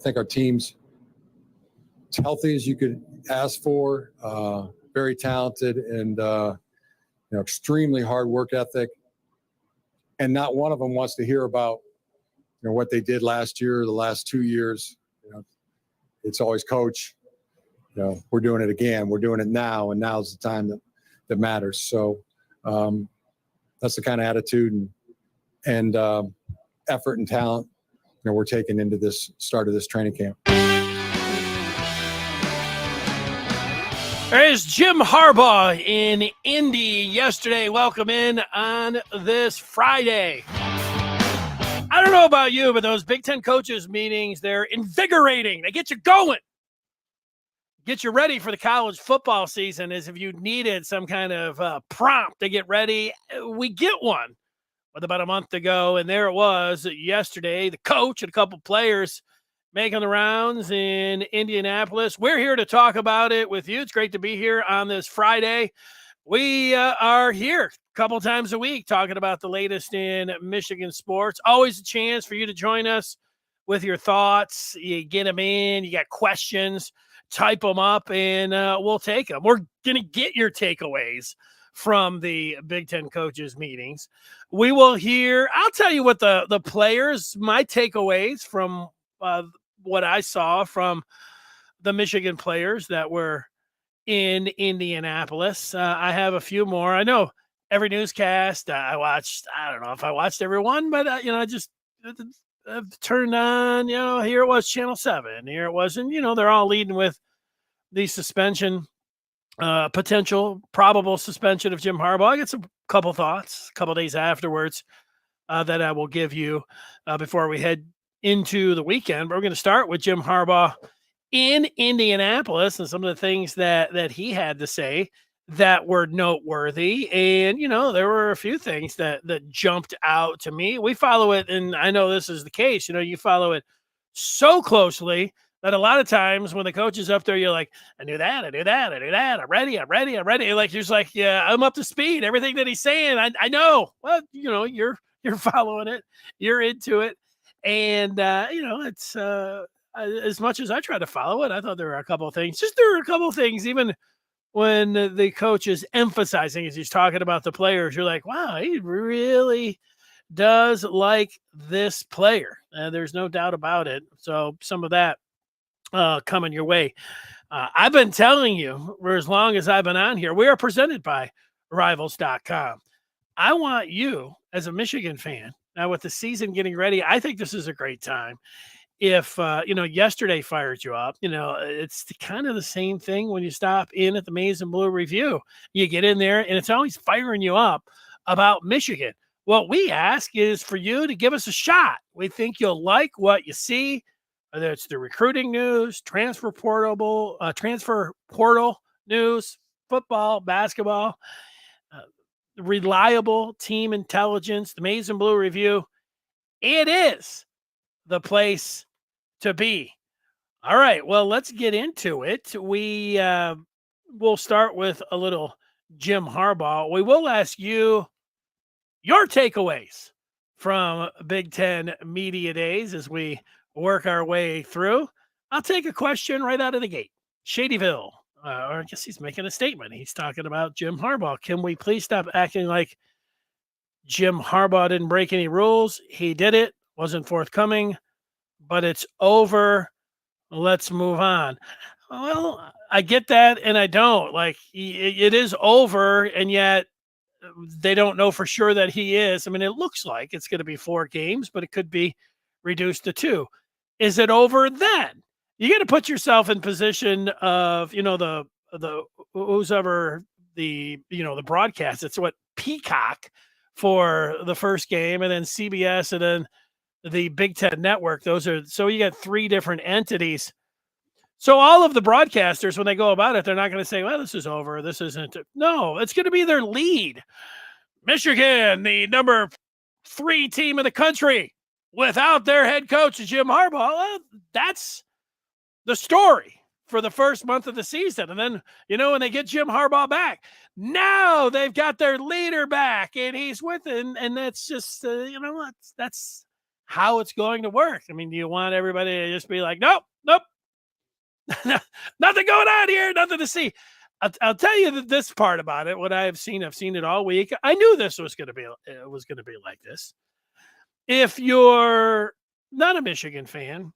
think our team's as healthy as you could ask for, very talented and, extremely hard work ethic. And not one of them wants to hear about, what they did last year or the last 2 years. It's always, coach, we're doing it again. We're doing it now, and now's the time that matters. So that's the kind of attitude and effort and talent we're taking into this start of this training camp. There's Jim Harbaugh in Indy yesterday. Welcome in on this Friday. I don't know about you, but those Big Ten coaches meetings, they're invigorating. They get you going. Get you ready for the college football season, as if you needed some kind of prompt to get ready. We get one with about a month to go, and there it was yesterday. The coach and a couple players making the rounds in Indianapolis. We're here to talk about it with you. It's great to be here on this Friday. We are here a couple times a week talking about the latest in Michigan sports. Always a chance for you to join us with your thoughts. You get them in. You got questions. Type them up, and we'll take them. We're going to get your takeaways from the Big Ten coaches meetings. We will hear, I'll tell you what the players, my takeaways from what I saw from the Michigan players that were in Indianapolis. I have a few more. I know every newscast I watched, I don't know if I watched every one, but I just turned on, here it was Channel 7. Here it was, and they're all leading with the suspension, potential, probable suspension of Jim Harbaugh. I got some couple thoughts a couple days afterwards that I will give you before we head into the weekend. But we're going to start with Jim Harbaugh in Indianapolis and some of the things that he had to say that were noteworthy. And, there were a few things that jumped out to me. We follow it, and I know this is the case. You follow it so closely that a lot of times when the coach is up there, you're like, I knew that. I'm ready. Like, you're just like, yeah, I'm up to speed. Everything that he's saying, I know. Well, you're following it. You're into it. And, it's as much as I try to follow it, I thought there were a couple of things. Even when the coach is emphasizing as he's talking about the players, you're like, wow, he really does like this player. There's no doubt about it. So some of that coming your way. I've been telling you for as long as I've been on here, we are presented by Rivals.com. I want you, as a Michigan fan, now with the season getting ready, I think this is a great time. If, yesterday fired you up, it's kind of the same thing when you stop in at the Maize and Blue Review. You get in there, and it's always firing you up about Michigan. What we ask is for you to give us a shot. We think you'll like what you see, whether it's the recruiting news, transfer portal news, football, basketball, reliable team intelligence, the Maize and Blue Review. It is the place to be. All right, well, let's get into it. We will start with a little Jim Harbaugh. We will ask you your takeaways from Big Ten Media Days as we work our way through. I'll take a question right out of the gate. Shadyville, or I guess he's making a statement. He's talking about Jim Harbaugh. Can we please stop acting like Jim Harbaugh didn't break any rules? He did it, wasn't forthcoming, but it's over. Let's move on. Well, I get that, and I don't. Like, it is over, and yet they don't know for sure that he is. I mean, it looks like it's going to be 4 games, but it could be reduced to 2. Is it over then? You got to put yourself in position of, the who's ever the broadcast. It's what Peacock for the first game, and then CBS, and then the Big Ten Network. So you got 3 different entities. So all of the broadcasters, when they go about it, they're not going to say, well, this is over. This isn't. No, it's going to be their lead. Michigan, the number 3 team in the country, without their head coach, Jim Harbaugh. Well, that's the story for the first month of the season. And then, when they get Jim Harbaugh back, now they've got their leader back, and he's with it. And that's just, that's how it's going to work. I mean, do you want everybody to just be like, nope, nope, nothing going on here, nothing to see? I'll tell you this part about it. What I've seen it all week. I knew this was going to be like this. If you're not a Michigan fan,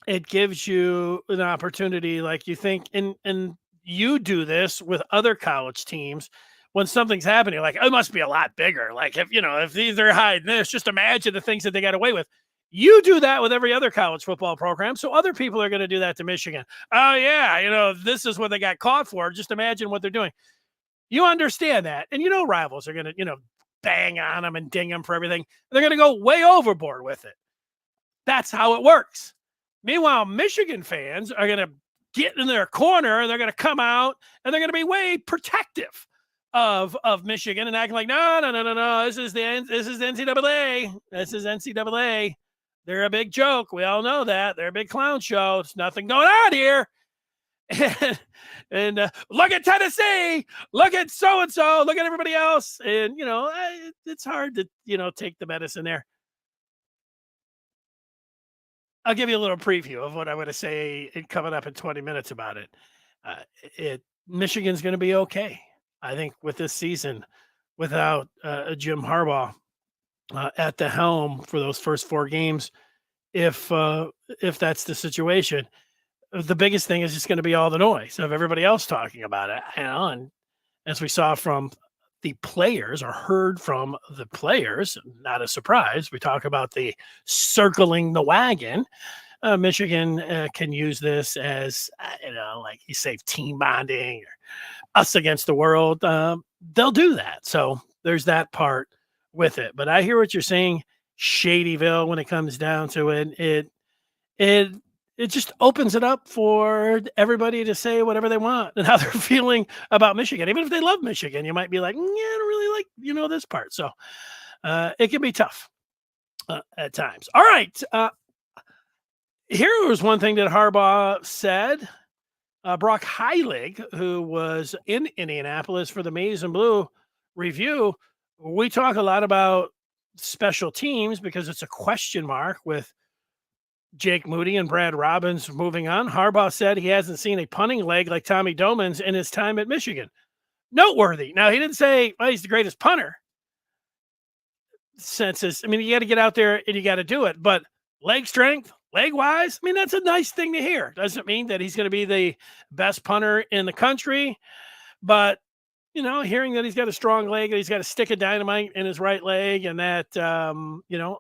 it gives you an opportunity, like you think, and you do this with other college teams when something's happening, like it must be a lot bigger. Like if they're hiding this, just imagine the things that they got away with. You do that with every other college football program, so other people are going to do that to Michigan. Oh yeah, this is what they got caught for. Just imagine what they're doing. You understand that, and rivals are going to bang on them and ding them for everything. They're going to go way overboard with it. That's how it works. Meanwhile, Michigan fans are going to get in their corner and they're going to come out and they're going to be way protective of Michigan and acting like, no. This is the NCAA. This is NCAA. They're a big joke. We all know that. They're a big clown show. There's nothing going on here. And look at Tennessee. Look at so-and-so. Look at everybody else. And, it's hard to, take the medicine there. I'll give you a little preview of what I'm going to say coming up in 20 minutes about it. Michigan's going to be okay, I think, with this season without Jim Harbaugh at the helm for those first 4 games. If that's the situation, the biggest thing is just going to be all the noise of everybody else talking about it. And as we saw from the players, or heard from the players, not a surprise, we talk about the circling the wagon. Michigan can use this as, like you say, team bonding or us against the world. They'll do that. So there's that part with it. But I hear what you're saying, Shadyville, when it comes down to it. It just opens it up for everybody to say whatever they want and how they're feeling about Michigan. Even if they love Michigan, you might be like, I don't really like, this part. So it can be tough at times. All right. Here was one thing that Harbaugh said. Brock Heilig, who was in Indianapolis for the Maize and Blue review, we talk a lot about special teams because it's a question mark with Jake Moody and Brad Robbins moving on. Harbaugh said he hasn't seen a punting leg like Tommy Doman's in his time at Michigan. Noteworthy. Now, he didn't say, he's the greatest punter. You got to get out there and you got to do it. But leg strength, leg-wise, that's a nice thing to hear. Doesn't mean that he's going to be the best punter in the country. But, hearing that he's got a strong leg, that he's got a stick of dynamite in his right leg, and that,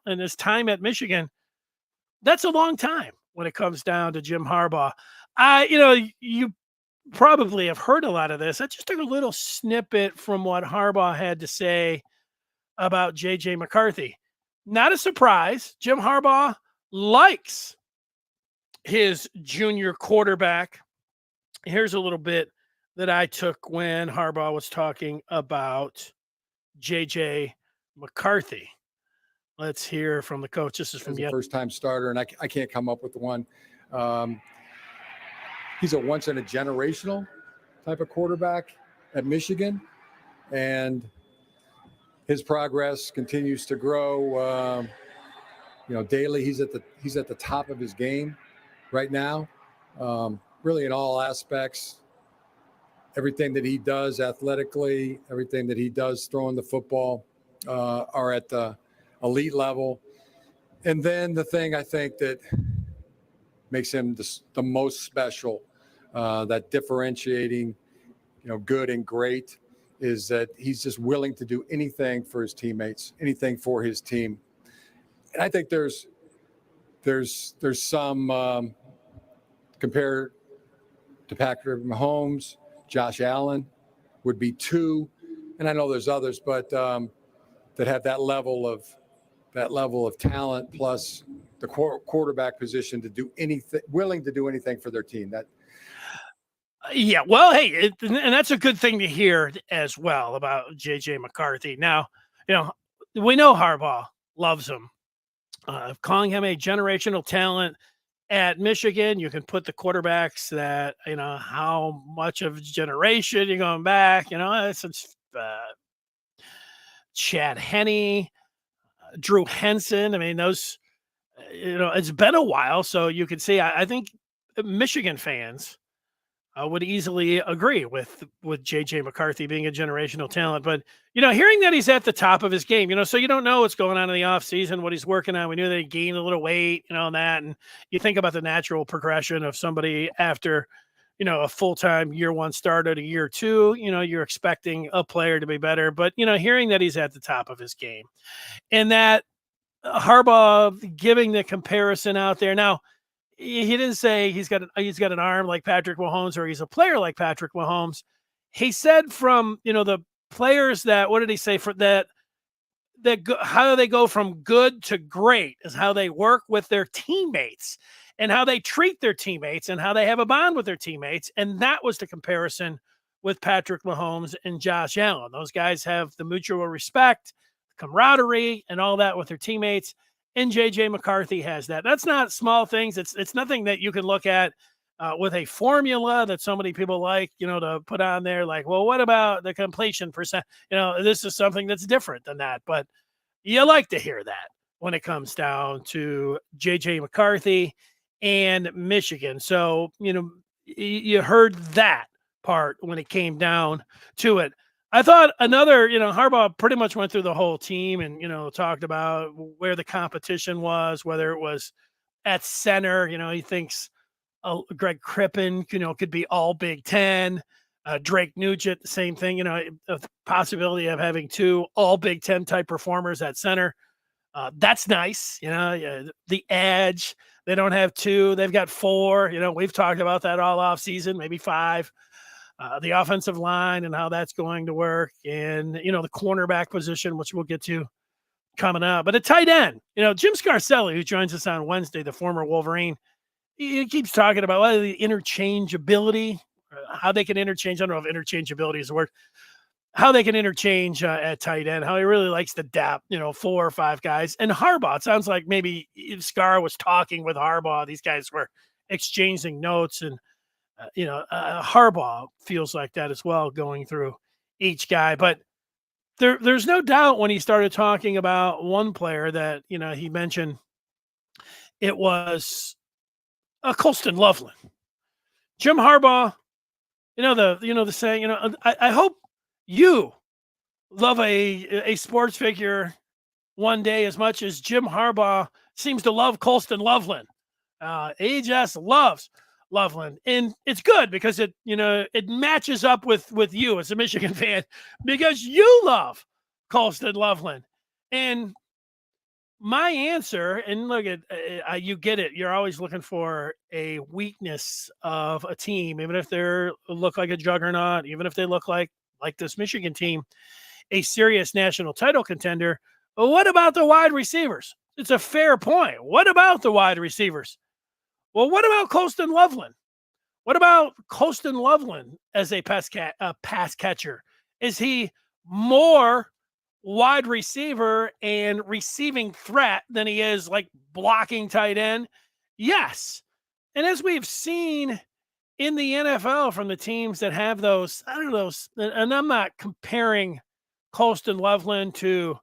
in his time at Michigan, that's a long time when it comes down to Jim Harbaugh. You probably have heard a lot of this. I just took a little snippet from what Harbaugh had to say about J.J. McCarthy. Not a surprise. Jim Harbaugh likes his junior quarterback. Here's a little bit that I took when Harbaugh was talking about J.J. McCarthy. Let's hear from the coach. This is from the first-time starter, and I can't come up with one. He's a once-in-a-generational type of quarterback at Michigan, and his progress continues to grow. Daily he's at the top of his game right now. Really, in all aspects, everything that he does athletically, everything that he does throwing the football, are at the elite level. And then the thing I think that makes him the most special, that differentiating, good and great, is that he's just willing to do anything for his teammates, anything for his team. And I think there's some compared to Patrick Mahomes, Josh Allen would be 2, and I know there's others, but that have that level of talent, plus the quarterback position to do anything, willing to do anything for their team. Yeah, well, hey, and that's a good thing to hear as well about J.J. McCarthy. Now, we know Harbaugh loves him. Calling him a generational talent at Michigan, you can put the quarterbacks that, how much of a generation you're going back, since Chad Henne, Drew Henson. Those it's been a while, so you could see. I think Michigan fans would easily agree with JJ McCarthy being a generational talent. But hearing that he's at the top of his game, so you don't know what's going on in the offseason, what he's working on. We knew that he gained a little weight, and that, and you think about the natural progression of somebody after a full-time year one starter to year two. You're expecting a player to be better, but hearing that he's at the top of his game, and that Harbaugh giving the comparison out there now. He didn't say he's got an arm like Patrick Mahomes or he's a player like Patrick Mahomes. He said from the players that, what did he say, for that how they go from good to great is how they work with their teammates and how they treat their teammates and how they have a bond with their teammates. And that was the comparison with Patrick Mahomes and Josh Allen. Those guys have the mutual respect, camaraderie, and all that with their teammates. And JJ McCarthy has that. That's not small things. It's nothing that you can look at with a formula that so many people like, to put on there. Like, well, what about the completion percent? This is something that's different than that. But you like to hear that when it comes down to JJ McCarthy and Michigan. So, you heard that part when it came down to it. I thought another, Harbaugh pretty much went through the whole team and, talked about where the competition was, whether it was at center. He thinks Greg Crippen, could be all Big Ten. Drake Nugent, the same thing, the possibility of having two all Big Ten type performers at center. That's nice. The edge, they don't have two, they've got four. We've talked about that all off season, maybe five. The offensive line and how that's going to work, and the cornerback position, which we'll get to coming up. But a tight end, Jim Scarcelli, who joins us on Wednesday, the former Wolverine, he keeps talking about the interchangeability, how they can interchange. I don't know if interchangeability is a word. How they can interchange at tight end. How he really likes the depth, 4 or 5 guys. And Harbaugh, it sounds like maybe Scar was talking with Harbaugh. These guys were exchanging notes and. Harbaugh feels like that as well, going through each guy. But there's no doubt when he started talking about one player that, he mentioned it was Colston Loveland. Jim Harbaugh, the saying, I hope you love a sports figure one day as much as Jim Harbaugh seems to love Colston Loveland. He just loves Loveland, and it's good because it matches up with you as a Michigan fan because you love Colston Loveland. And my answer, and look at you get it. You're always looking for a weakness of a team, even if they look like a juggernaut, even if they look like this Michigan team, a serious national title contender. But what about the wide receivers? It's a fair point. What about the wide receivers? Well, what about Colston Loveland? What about Colston Loveland as a pass catcher? Is he more wide receiver and receiving threat than he is like blocking tight end? Yes. And as we've seen in the NFL from the teams that have those, and I'm not comparing Colston Loveland to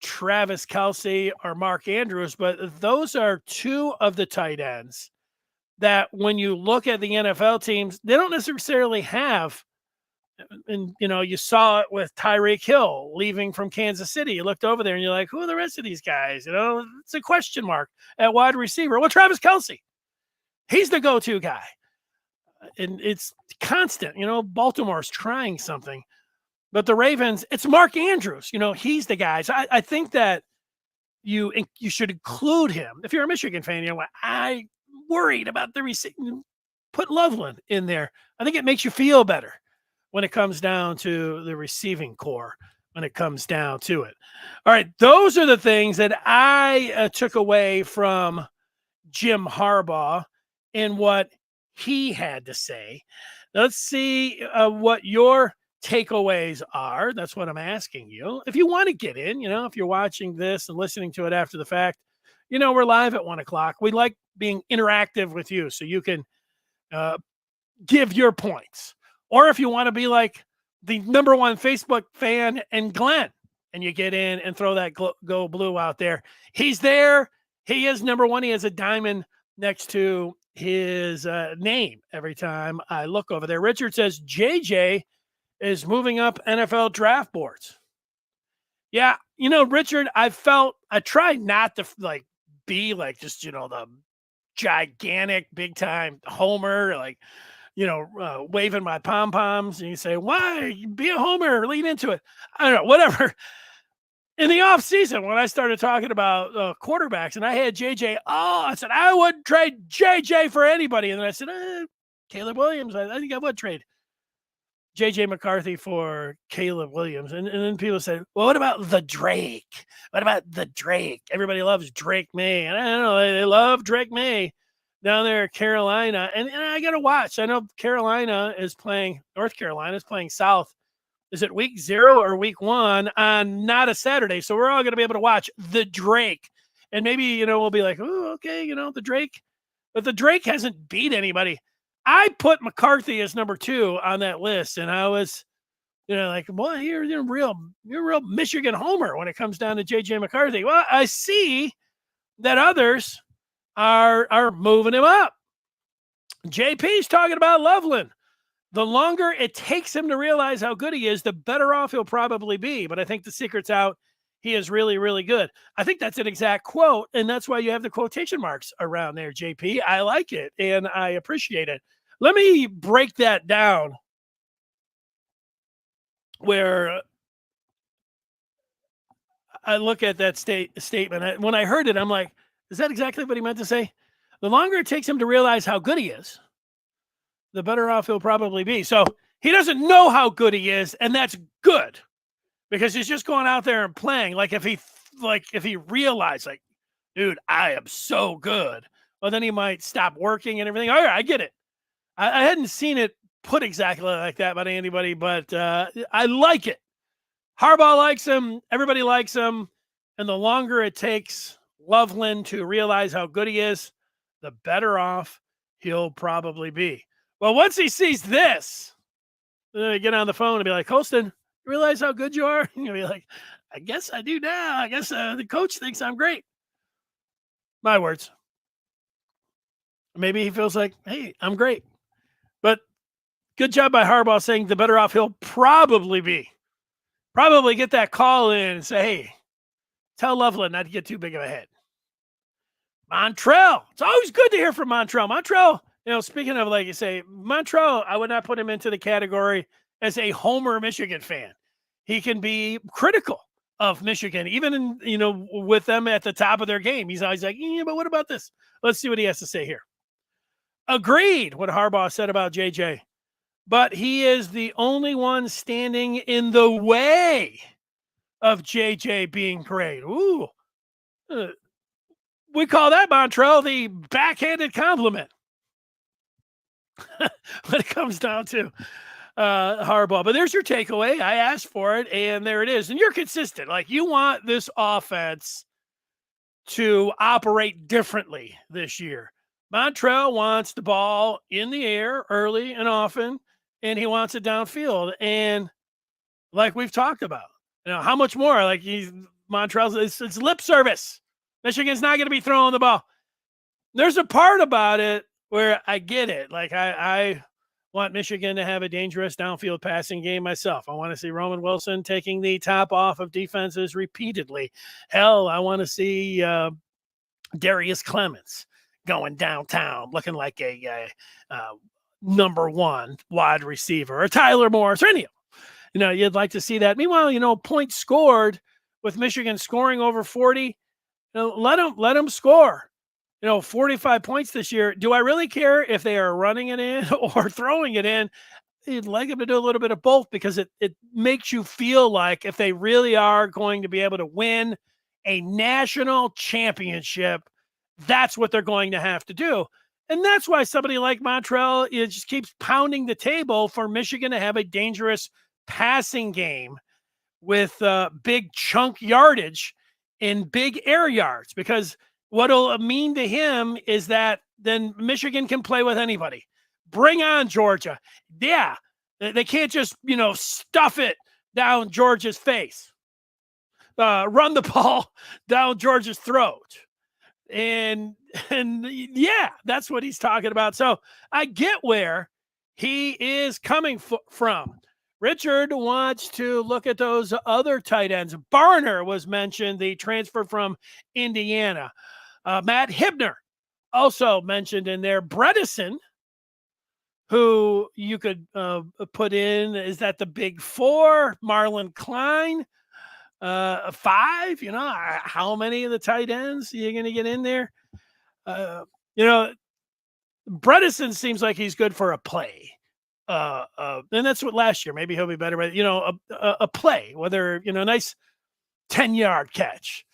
Travis Kelce or Mark Andrews, but those are two of the tight ends that when you look at the NFL teams, they don't necessarily have. And, you saw it with Tyreek Hill leaving from Kansas City. You looked over there and you're like, who are the rest of these guys? It's a question mark at wide receiver. Well, Travis Kelce, he's the go-to guy. And it's constant. Baltimore's trying something. But the Ravens, it's Mark Andrews. He's the guy. So I think that you should include him. If you're a Michigan fan, I worried about the receiving. Put Loveland in there. I think it makes you feel better when it comes down to the receiving core, when it comes down to it. All right, those are the things that I took away from Jim Harbaugh and what he had to say. Let's see what your takeaways are. That's what I'm asking you. If you want to get in, if you're watching this and listening to it after the fact, we're live at 1:00. We like being interactive with you so you can give your points. Or if you want to be like the number one Facebook fan and Glenn, and you get in and throw that go blue out there. He's there He is number one. He has a diamond next to his name every time I look over there. Richard says JJ is moving up NFL draft boards. Yeah, Richard, I tried not to be like just, the gigantic big time homer, waving my pom poms, and you say, why be a homer, lean into it. I don't know, whatever. In the off season, when I started talking about quarterbacks and I had JJ, I said, I wouldn't trade JJ for anybody. And then I said, Caleb Williams, I think I would trade JJ McCarthy for Caleb Williams. And then people said, well, what about the Drake? What about the Drake? Everybody loves Drake May. And I don't know, they love Drake May down there in Carolina. And I got to watch. I know North Carolina is playing South. Is it week 0 or week 1 on not a Saturday? So we're all going to be able to watch the Drake. And maybe, we'll be like, oh, okay, the Drake. But the Drake hasn't beat anybody. I put McCarthy as number 2 on that list. And I was, like, boy, you're a real Michigan homer when it comes down to JJ McCarthy. Well, I see that others are moving him up. JP's talking about Loveland. The longer it takes him to realize how good he is, the better off he'll probably be. But I think the secret's out. He is really, really good. I think that's an exact quote, and that's why you have the quotation marks around there, JP. I like it, and I appreciate it. Let me break that down where I look at that statement. When I heard it, I'm like, is that exactly what he meant to say? The longer it takes him to realize how good he is, the better off he'll probably be. So he doesn't know how good he is, and that's good because he's just going out there and playing. Like if he realized, like, dude, I am so good, well, then he might stop working and everything. All right, I get it. I hadn't seen it put exactly like that by anybody, but I like it. Harbaugh likes him. Everybody likes him. And the longer it takes Loveland to realize how good he is, the better off he'll probably be. Well, once he sees this, get on the phone and be like, Colston, you realize how good you are? And you'll be like, I guess I do now. I guess the coach thinks I'm great. My words. Maybe he feels like, hey, I'm great. But good job by Harbaugh saying the better off he'll probably be. Probably get that call in and say, hey, tell Loveland not to get too big of a head. Montrell. It's always good to hear from Montrell. Montrell, speaking of, like you say, Montrell, I would not put him into the category as a homer Michigan fan. He can be critical of Michigan, even in, with them at the top of their game. He's always like, yeah, but what about this? Let's see what he has to say here. Agreed what Harbaugh said about JJ, but he is the only one standing in the way of JJ being great. Ooh, we call that, Montrell, the backhanded compliment when it comes down to Harbaugh. But there's your takeaway. I asked for it, and there it is. And you're consistent. Like, you want this offense to operate differently this year. Montrell wants the ball in the air early and often, and he wants it downfield. And like we've talked about, how much more? Like, Montrell's, it's lip service. Michigan's not going to be throwing the ball. There's a part about it where I get it. Like, I want Michigan to have a dangerous downfield passing game myself. I want to see Roman Wilson taking the top off of defenses repeatedly. Hell, I want to see Darius Clements going downtown looking like a number 1 wide receiver, or Tyler Morris, or any of them. You'd like to see that. Meanwhile, points scored with Michigan scoring over 40. Let them score. 45 points this year. Do I really care if they are running it in or throwing it in? You'd like them to do a little bit of both, because it makes you feel like if they really are going to be able to win a national championship, that's what they're going to have to do. And that's why somebody like Montrell just keeps pounding the table for Michigan to have a dangerous passing game with big chunk yardage in big air yards, because what it'll mean to him is that then Michigan can play with anybody. Bring on Georgia. Yeah, they can't just, stuff it down Georgia's face. Run the ball down Georgia's throat. And yeah, that's what he's talking about. So I get where he is coming from. Richard wants to look at those other tight ends. Barner was mentioned, the transfer from Indiana. Matt Hibner also mentioned in there. Bredesen, who you could put in, is that the big four? Marlon Klein, 5. How many of the tight ends are you going to get in there? You know, Bredesen seems like he's good for a play. And that's what last year, maybe he'll be better, but a play, whether, nice 10-yard catch.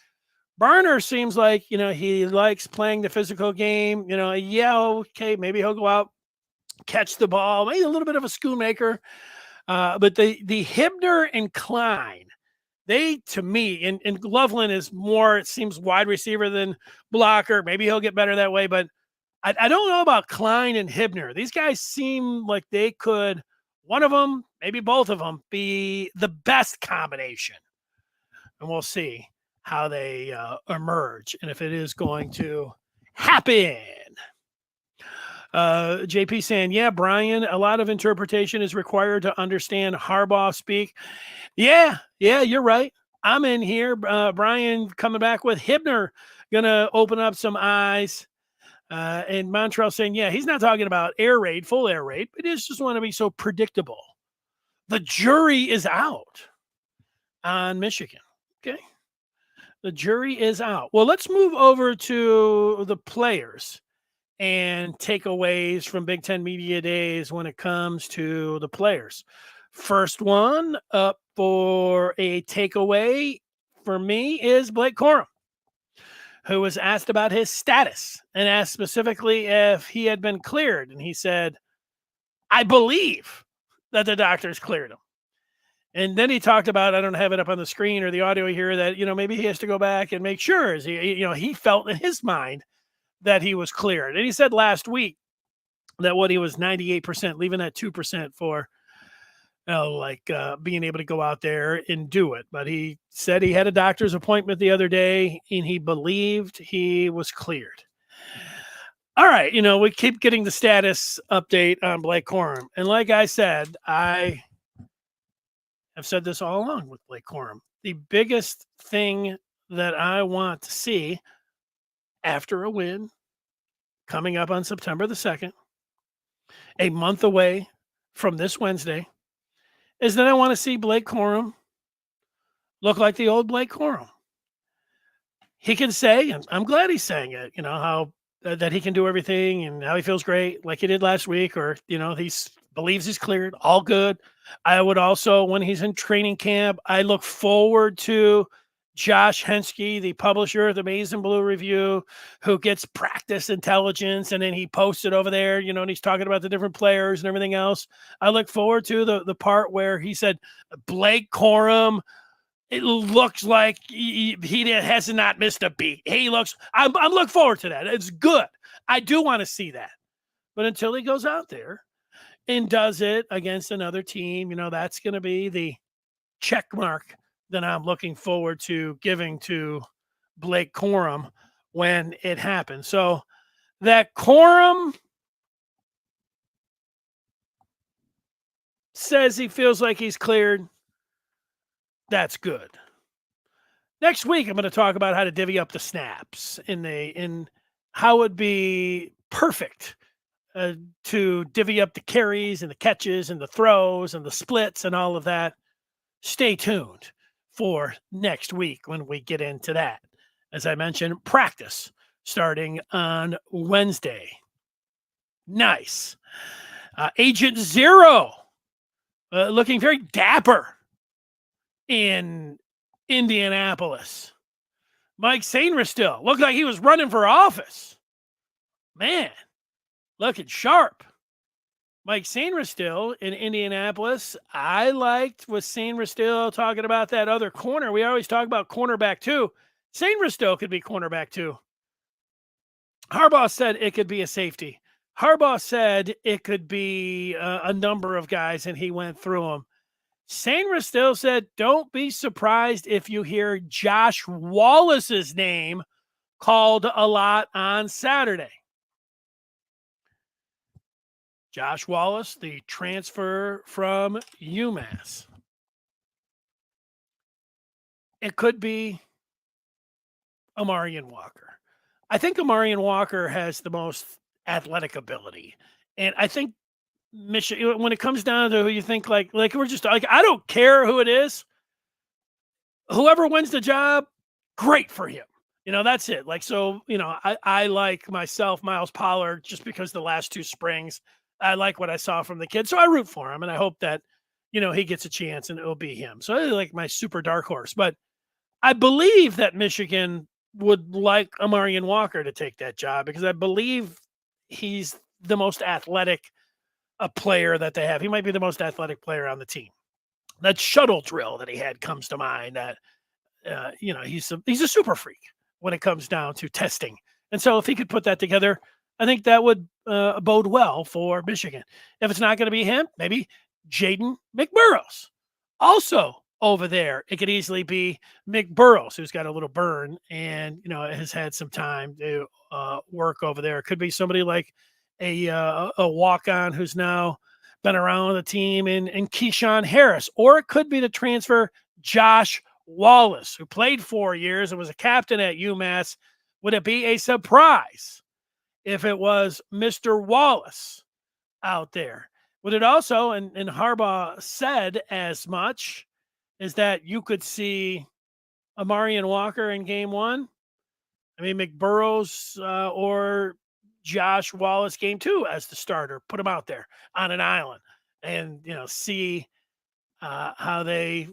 Barner seems like, he likes playing the physical game, okay, maybe he'll go out, catch the ball, maybe a little bit of a schoonmaker. But the Hibner and Klein, they, to me, and Loveland is more, it seems, wide receiver than blocker. Maybe he'll get better that way, but I don't know about Klein and Hibner. These guys seem like they could, one of them, maybe both of them, be the best combination. And we'll see how they emerge and if it is going to happen. JP saying, yeah, Brian, a lot of interpretation is required to understand Harbaugh speak. Yeah, you're right. I'm in here. Brian coming back with Hibner, going to open up some eyes. And Montrell saying, yeah, he's not talking about air raid, full air raid, but he just want to be so predictable. The jury is out on Michigan. Okay. The jury is out. Well, let's move over to the players and takeaways from Big Ten Media Days when it comes to the players. First one up for a takeaway for me is Blake Corum, who was asked about his status and asked specifically if he had been cleared. And he said, I believe that the doctors cleared him. And then he talked about, I don't have it up on the screen or the audio here, that, maybe he has to go back and make sure. He felt in his mind that he was cleared. And he said last week that he was 98%, leaving that 2% for being able to go out there and do it. But he said he had a doctor's appointment the other day and he believed he was cleared. All right. We keep getting the status update on Blake Corum. And like I said, I have said this all along with Blake Corum. The biggest thing that I want to see after a win coming up on September the 2nd, a month away from this Wednesday, is that I want to see Blake Corum look like the old Blake Corum. He can say, and I'm glad he's saying it, how that he can do everything and how he feels great like he did last week, or, he believes he's cleared, all good. I would also, when he's in training camp, I look forward to Josh Henske, the publisher of the Maize and Blue Review, who gets practice intelligence, and then he posts it over there, and he's talking about the different players and everything else. I look forward to the part where he said, Blake Corum, it looks like he has not missed a beat. I'm looking forward to that. It's good. I do want to see that. But until he goes out there and does it against another team, that's going to be the check mark that I'm looking forward to giving to Blake Corum when it happens. So that Corum says he feels like he's cleared, that's good. Next week, I'm going to talk about how to divvy up the snaps in how it would be perfect to divvy up the carries and the catches and the throws and the splits and all of that. Stay tuned for next week when we get into that. As I mentioned, practice starting on Wednesday. Nice. Agent Zero looking very dapper in Indianapolis. Mike Sainristil looked like he was running for office. Man, looking sharp. Mike Sainristil in Indianapolis. I liked with Sainristil talking about that other corner. We always talk about cornerback 2. Sainristil could be cornerback 2. Harbaugh said it could be a safety. Harbaugh said it could be a number of guys, and he went through them. Sainristil said, don't be surprised if you hear Josh Wallace's name called a lot on Saturday. Josh Wallace, the transfer from UMass. It could be Amarian Walker. I think Amarian Walker has the most athletic ability. And I think Michigan, when it comes down to who you think, like we're just like, I don't care who it is. Whoever wins the job, great for him. That's it. Like, so, I like myself, Miles Pollard, just because the last 2 springs, I like what I saw from the kid. So I root for him. And I hope that, he gets a chance and it'll be him. So I like my super dark horse. But I believe that Michigan would like Amarian Walker to take that job because I believe he's the most athletic player that they have. He might be the most athletic player on the team. That shuttle drill that he had comes to mind. That he's a super freak when it comes down to testing. And so if he could put that together, I think that would bode well for Michigan. If it's not going to be him, maybe Jaden McBurrows. Also over there, it could easily be McBurrows, who's got a little burn and, has had some time to work over there. It could be somebody like a walk-on who's now been around the team and Keyshawn Harris, or it could be the transfer Josh Wallace, who played 4 years and was a captain at UMass. Would it be a surprise if it was Mr. Wallace out there? Would it also, and Harbaugh said as much, is that you could see Amarian Walker in game 1? I mean, McBurrows or Josh Wallace game 2 as the starter. Put him out there on an island and, see how they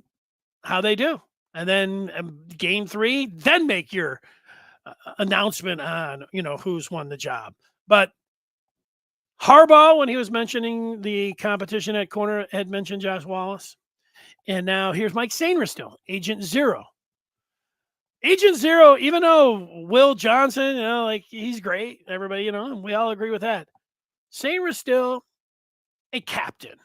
do. And then game 3, then make your announcement on, who's won the job. But Harbaugh, when he was mentioning the competition at corner, had mentioned Josh Wallace. And now here's Mike Sainristil, Agent Zero. Agent Zero, even though Will Johnson, he's great. Everybody, and we all agree with that. Sainristil, a captain.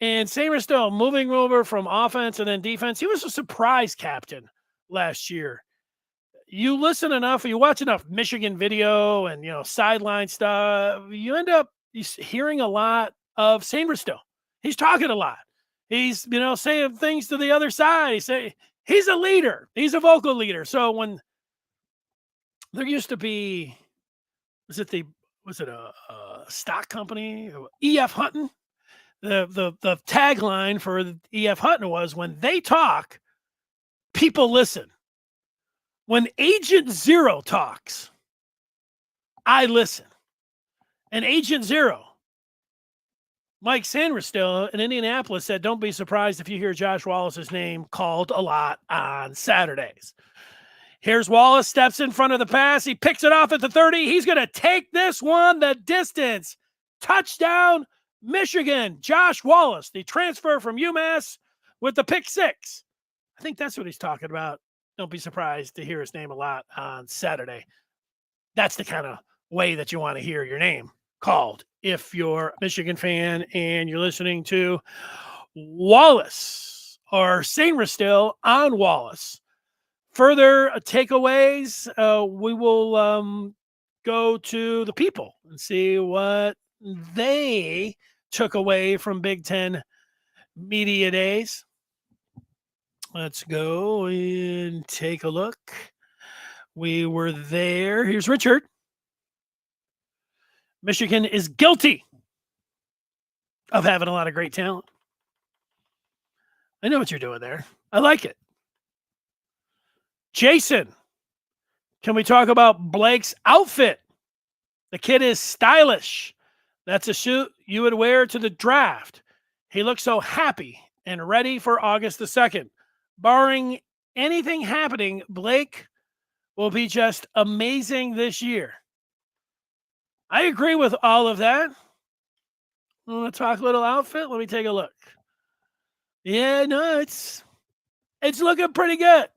And Sainristil moving over from offense and then defense. He was a surprise captain last year. You listen enough, you watch enough Michigan video and, sideline stuff, you end up hearing a lot of Sainristil. He's talking a lot. He's, saying things to the other side. He's a leader. He's a vocal leader. So when there used to be, was it a stock company, E.F. Hutton? The tagline for E.F. Hutton was, when they talk, people listen. When Agent Zero talks, I listen. And Agent Zero, Mike Sainristil in Indianapolis, said, don't be surprised if you hear Josh Wallace's name called a lot on Saturdays. Here's Wallace, steps in front of the pass. He picks it off at the 30. He's going to take this one the distance. Touchdown, Michigan. Josh Wallace, the transfer from UMass with the pick 6. I think that's what he's talking about. Don't be surprised to hear his name a lot on Saturday. That's the kind of way that you want to hear your name called if you're a Michigan fan and you're listening to Wallace or Sainristil on Wallace. Further takeaways, we will go to the people and see what they took away from Big Ten Media Days. Let's go and take a look. We were there. Here's Richard. Michigan is guilty of having a lot of great talent. I know what you're doing there. I like it. Jason, can we talk about Blake's outfit? The kid is stylish. That's a suit you would wear to the draft. He looks so happy and ready for August the 2nd. Barring anything happening, Blake will be just amazing this year. I agree with all of that. Want to talk a little outfit? Let me take a look. Yeah, no, it's looking pretty good.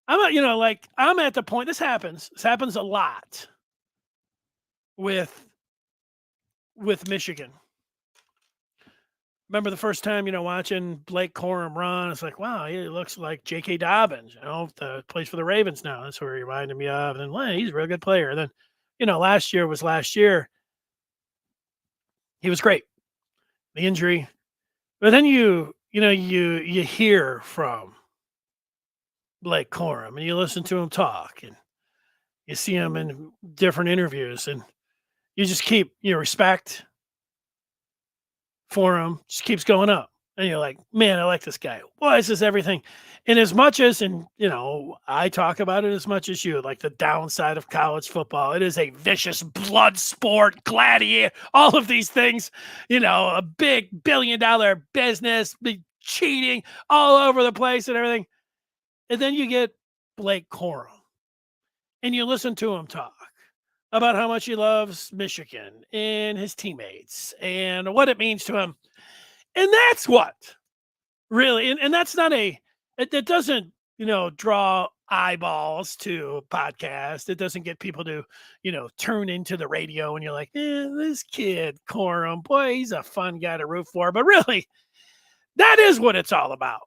I'm at the point, this happens a lot with Michigan. remember the first time, watching Blake Corum run, it's like, wow, he looks like J.K. Dobbins, plays for the Ravens now. That's where he reminded me of. And then, well, he's a real good player. And then, last year was last year. He was great. The injury. But then you hear from Blake Corum and you listen to him talk and you see him in different interviews and you just keep your respect for him just keeps going up. And you're like, man, I like this guy. Why is this everything? And as much as, I talk about it as much as you, like the downside of college football, it is a vicious blood sport, gladiator, all of these things, a big $1 billion business, big cheating all over the place and everything. And then you get Blake Corum and you listen to him talk about how much he loves Michigan and his teammates and what it means to him. And that's what really, and that's not it doesn't, draw eyeballs to a podcast. It doesn't get people to, turn into the radio and you're like, this kid, Corum, boy, he's a fun guy to root for. But really, that is what it's all about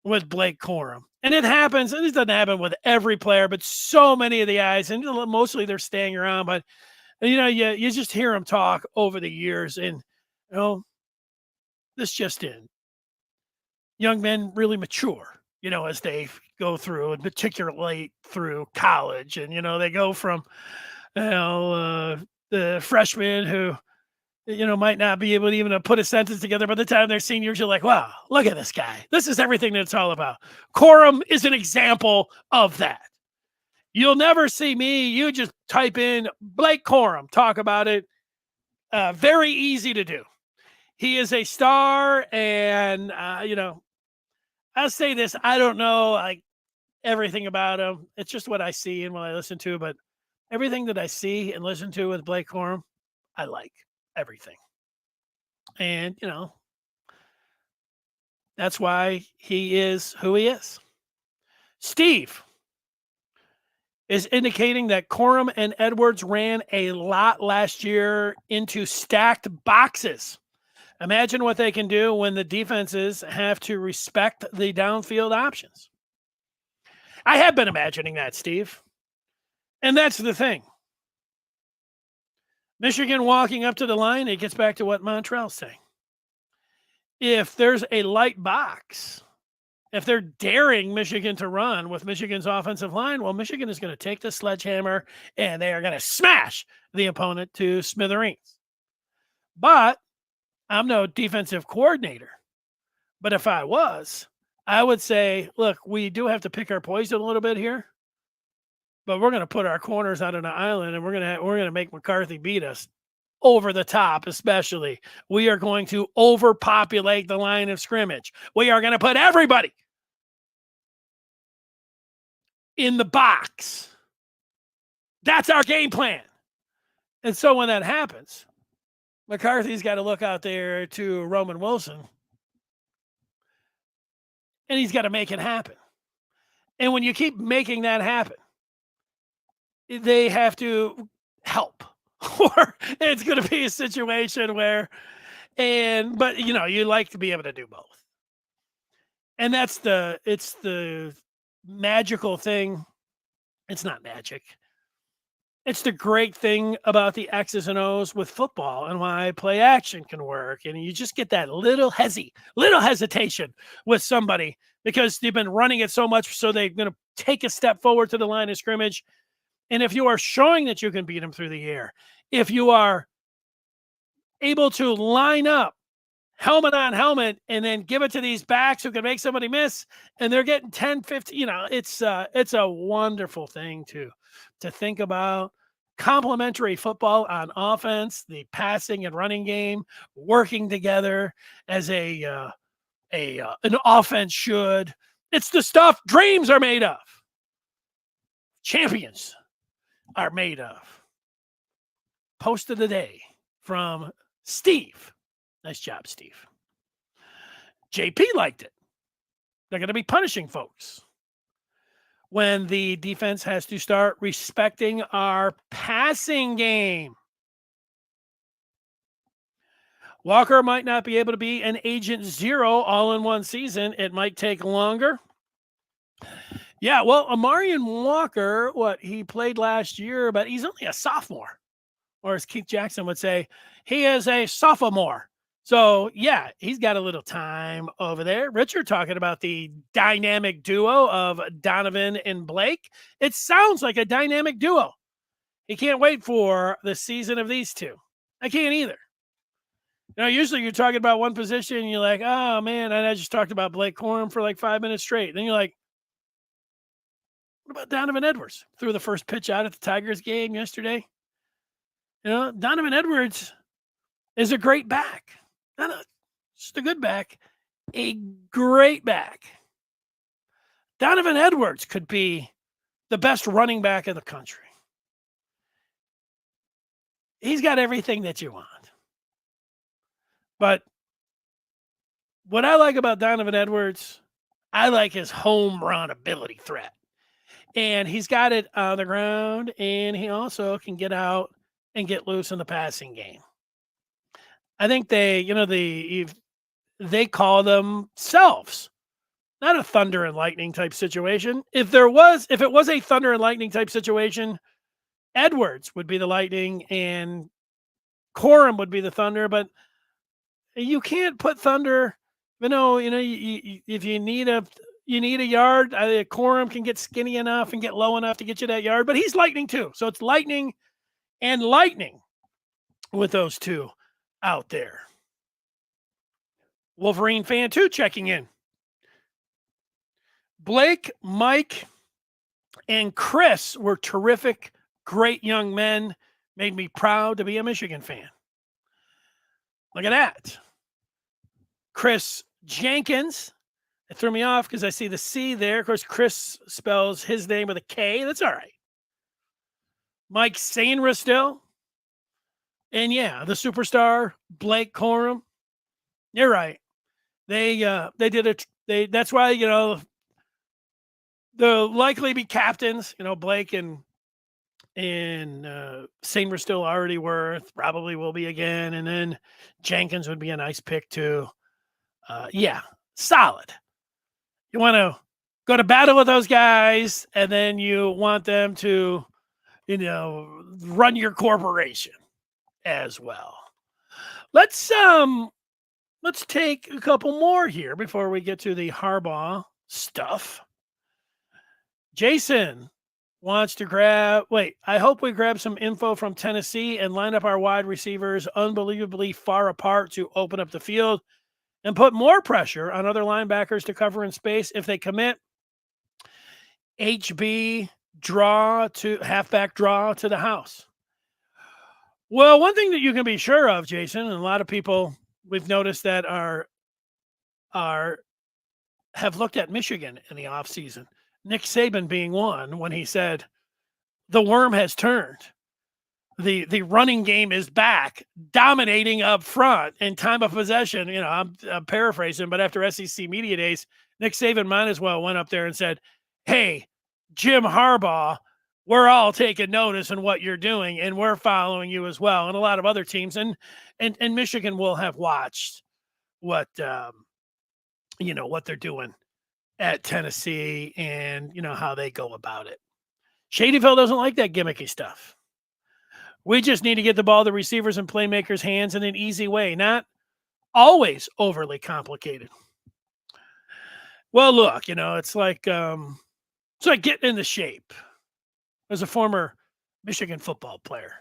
with Blake Corum. And it happens, and this doesn't happen with every player, but so many of the guys, and mostly they're staying around, but, you just hear them talk over the years and, this just in. Young men really mature, as they go through, and particularly through college. And, they go from, the freshman who, might not be able to even put a sentence together by the time they're seniors. You're like, wow, look at this guy. This is everything that it's all about. Corum is an example of that. You'll never see me. You just type in Blake Corum, talk about it. Very easy to do. He is a star, and, I'll say this. I don't know like everything about him. It's just what I see and what I listen to, but everything that I see and listen to with Blake Corum, I like everything. And, that's why he is who he is. Steve is indicating that Corum and Edwards ran a lot last year into stacked boxes. Imagine what they can do when the defenses have to respect the downfield options. I have been imagining that, Steve. And that's the thing. Michigan walking up to the line, it gets back to what Montrell's saying. If there's a light box, if they're daring Michigan to run with Michigan's offensive line, well, Michigan is going to take the sledgehammer and they are going to smash the opponent to smithereens. But I'm no defensive coordinator. But if I was, I would say, look, we do have to pick our poison a little bit here, but we're going to put our corners out on an island and we're going to make McCarthy beat us over the top. Especially, we are going to overpopulate the line of scrimmage. We are going to put everybody in the box. That's our game plan. And so when that happens, McCarthy's got to look out there to Roman Wilson, and he's got to make it happen. And when you keep making that happen, they have to help, or it's going to be a situation where, but you like to be able to do both. And it's the magical thing. It's not magic. It's the great thing about the X's and O's with football and why play action can work. And you just get that little hesitation with somebody because they've been running it so much. So they're going to take a step forward to the line of scrimmage. And if you are showing that you can beat them through the air, if you are able to line up helmet on helmet and then give it to these backs who can make somebody miss and they're getting 10, 15, it's a wonderful thing to think about. Complementary football on offense, the passing and running game working together as an offense should. It's the stuff dreams are made of. Champions are made of. Post of the day from Steve. Nice job, Steve. JP liked it. They're going to be punishing folks when the defense has to start respecting our passing game. Walker might not be able to be an agent zero all in one season. It might take longer. Yeah, well, Amarian Walker, he played last year, but he's only a sophomore. Or as Keith Jackson would say, he is a sophomore. So, yeah, he's got a little time over there. Richard talking about the dynamic duo of Donovan and Blake. It sounds like a dynamic duo. He can't wait for the season of these two. I can't either. Usually you're talking about one position and you're like, oh, man, and I just talked about Blake Corum for like 5 minutes straight. Then you're like, what about Donovan Edwards? Threw the first pitch out at the Tigers game yesterday. Donovan Edwards is a great back. Not just a good back, a great back. Donovan Edwards could be the best running back in the country. He's got everything that you want. But what I like about Donovan Edwards, I like his home run ability threat. And he's got it on the ground, and he also can get out and get loose in the passing game. I think they call themselves not a thunder and lightning type situation. If it was a thunder and lightning type situation, Edwards would be the lightning and Corum would be the thunder. But you can't put thunder. If you need a yard, Corum can get skinny enough and get low enough to get you that yard. But he's lightning too, so it's lightning and lightning with those two out there. Wolverine fan 2 checking in. Blake, Mike, and Chris were terrific, great young men. Made me proud to be a Michigan fan. Look at that. Chris Jenkins. It threw me off because I see the C there. Of course, Chris spells his name with a K. That's all right. Mike Sainristil. And yeah, the superstar, Blake Corum. You're right. They did it. That's why, they'll likely be captains. Blake and Sainristil already were, probably will be again. And then Jenkins would be a nice pick too. Solid. You want to go to battle with those guys, and then you want them to, run your corporation as well. Let's take a couple more here before we get to the Harbaugh stuff. Jason wants to I hope we grab some info from Tennessee and line up our wide receivers unbelievably far apart to open up the field and put more pressure on other linebackers to cover in space if they commit. HB halfback draw to the house. Well, one thing that you can be sure of, Jason, and a lot of people we've noticed that have looked at Michigan in the offseason. Nick Saban being one, when he said the worm has turned. The running game is back, dominating up front in time of possession. I'm paraphrasing, but after SEC Media Days, Nick Saban might as well went up there and said, hey, Jim Harbaugh, we're all taking notice in what you're doing, and we're following you as well. And a lot of other teams, and Michigan will have watched what they're doing at Tennessee and, how they go about it. Shadyville doesn't like that gimmicky stuff. We just need to get the ball to receivers and playmakers' hands in an easy way, not always overly complicated. Well, look, it's like getting into shape. There's a former Michigan football player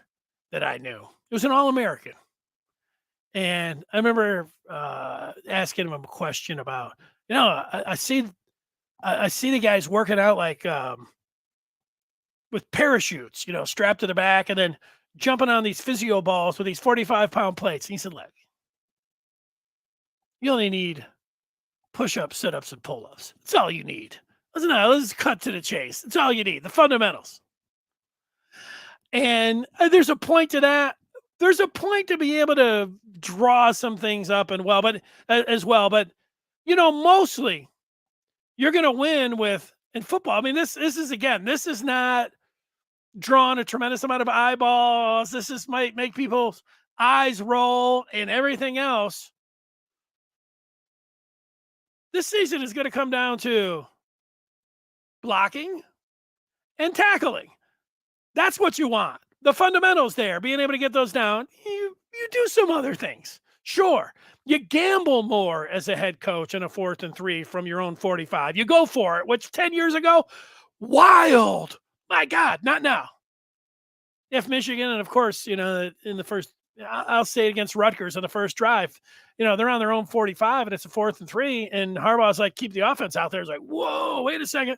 that I knew. He was an All-American. And I remember asking him a question about, I see the guys working out like with parachutes, strapped to the back and then jumping on these physio balls with these 45-pound plates. And he said, look, you only need push-ups, sit-ups, and pull-ups. That's all you need. Let's cut to the chase. That's all you need, the fundamentals. And there's a point to that. There's a point to be able to draw some things up but mostly you're going to win in football. I mean, this is not drawing a tremendous amount of eyeballs. This might make people's eyes roll, and everything else. This season is going to come down to blocking and tackling. That's what you want. The fundamentals there, being able to get those down. You do some other things. Sure. You gamble more as a head coach in a 4th and 3 from your own 45. You go for it, which 10 years ago, wild. My God, not now. If Michigan, and of course, in the first, I'll say it against Rutgers on the first drive, they're on their own 45 and it's a 4th and 3, and Harbaugh's like, keep the offense out there. It's like, whoa, wait a second.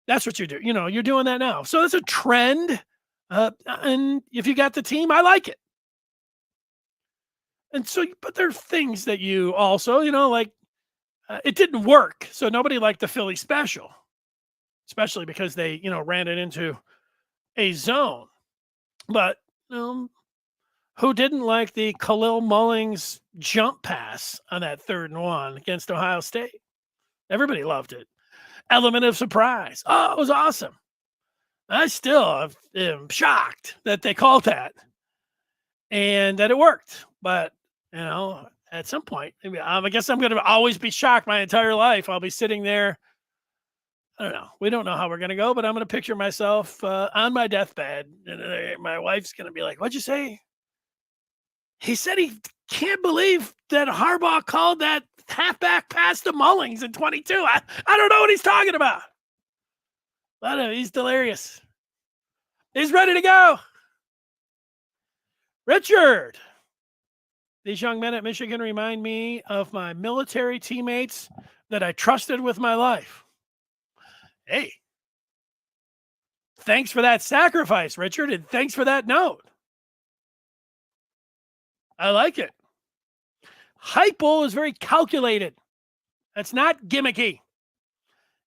That's what you do. You're doing that now. So it's a trend. And if you got the team, I like it. And so, but there are things that you also, like it didn't work. So nobody liked the Philly special, especially because they, ran it into a zone. But who didn't like the Khalil Mullings jump pass on that 3rd and 1 against Ohio State? Everybody loved it. Element of surprise. Oh, it was awesome. I still am shocked that they called that and that it worked. But, at some point, I guess I'm going to always be shocked my entire life. I'll be sitting there. I don't know. We don't know how we're going to go, but I'm going to picture myself on my deathbed. And my wife's going to be like, what'd you say? He said he can't believe that Harbaugh called that halfback pass to Mullings in 22. I don't know what he's talking about. But he's delirious. He's ready to go. Richard. These young men at Michigan remind me of my military teammates that I trusted with my life. Hey, thanks for that sacrifice, Richard, and thanks for that note. I like it. Hypo is very calculated. That's not gimmicky.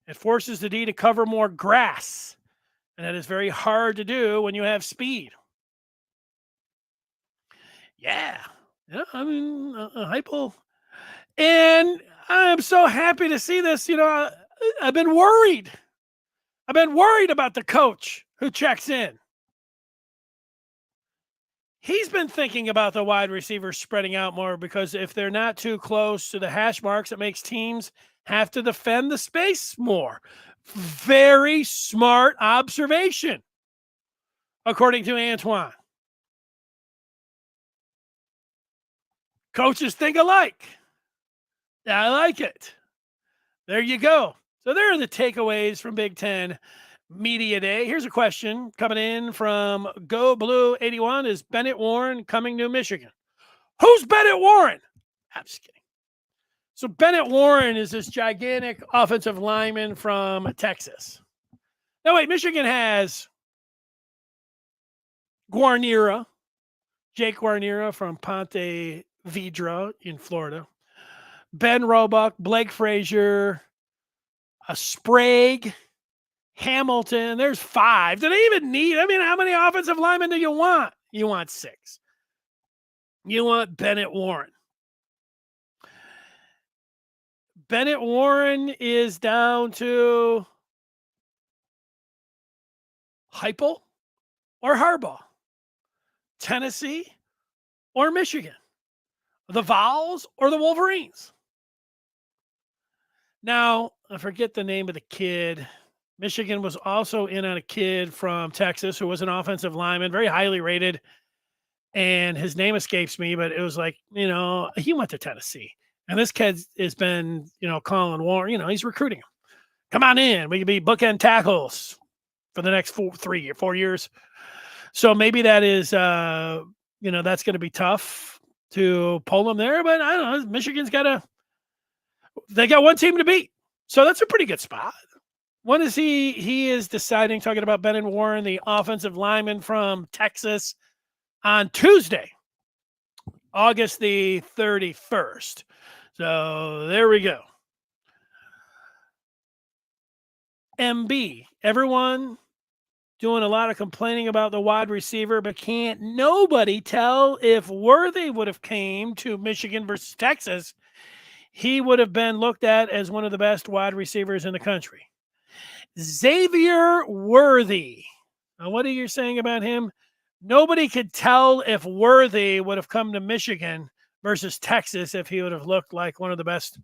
It forces the D to cover more grass, and that is very hard to do when you have speed. Yeah, hypo. And I'm so happy to see this. I've been worried. I've been worried about the coach who checks in. He's been thinking about the wide receivers spreading out more because if they're not too close to the hash marks, it makes teams have to defend the space more. Very smart observation, according to Antoine. Coaches think alike. I like it. There you go. So there are the takeaways from Big Ten Media Day. Here's a question coming in from Go Blue 81. Is Bennett Warren coming to Michigan? Who's Bennett Warren? I'm just kidding. So Bennett Warren is this gigantic offensive lineman from Texas. Now wait, Michigan has Guarnera, Jake Guarnera from Ponte Vedra in Florida. Ben Roebuck, Blake Frazier, a Sprague, Hamilton. There's 5. Do they even need? How many offensive linemen do you want? You want 6. You want Bennett Warren. Bennett Warren is down to Heupel or Harbaugh, Tennessee or Michigan, the Vols or the Wolverines. Now, I forget the name of the kid. Michigan was also in on a kid from Texas who was an offensive lineman, very highly rated. And his name escapes me, but it was like, he went to Tennessee. And this kid has been, calling Warren, he's recruiting him. Come on in. We can be bookend tackles for the next 4 years. So maybe that is, that's going to be tough to pull him there. But I don't know. Michigan's they got one team to beat. So that's a pretty good spot. When is he is deciding, talking about Bennett Warren, the offensive lineman from Texas, on Tuesday, August the 31st. So there we go. MB, everyone doing a lot of complaining about the wide receiver, but can't nobody tell if Worthy would have came to Michigan versus Texas, he would have been looked at as one of the best wide receivers in the country. Xavier Worthy. Now, what are you saying about him? nobody could tell if Worthy would have come to Michigan versus Texas if he would have looked like one of the best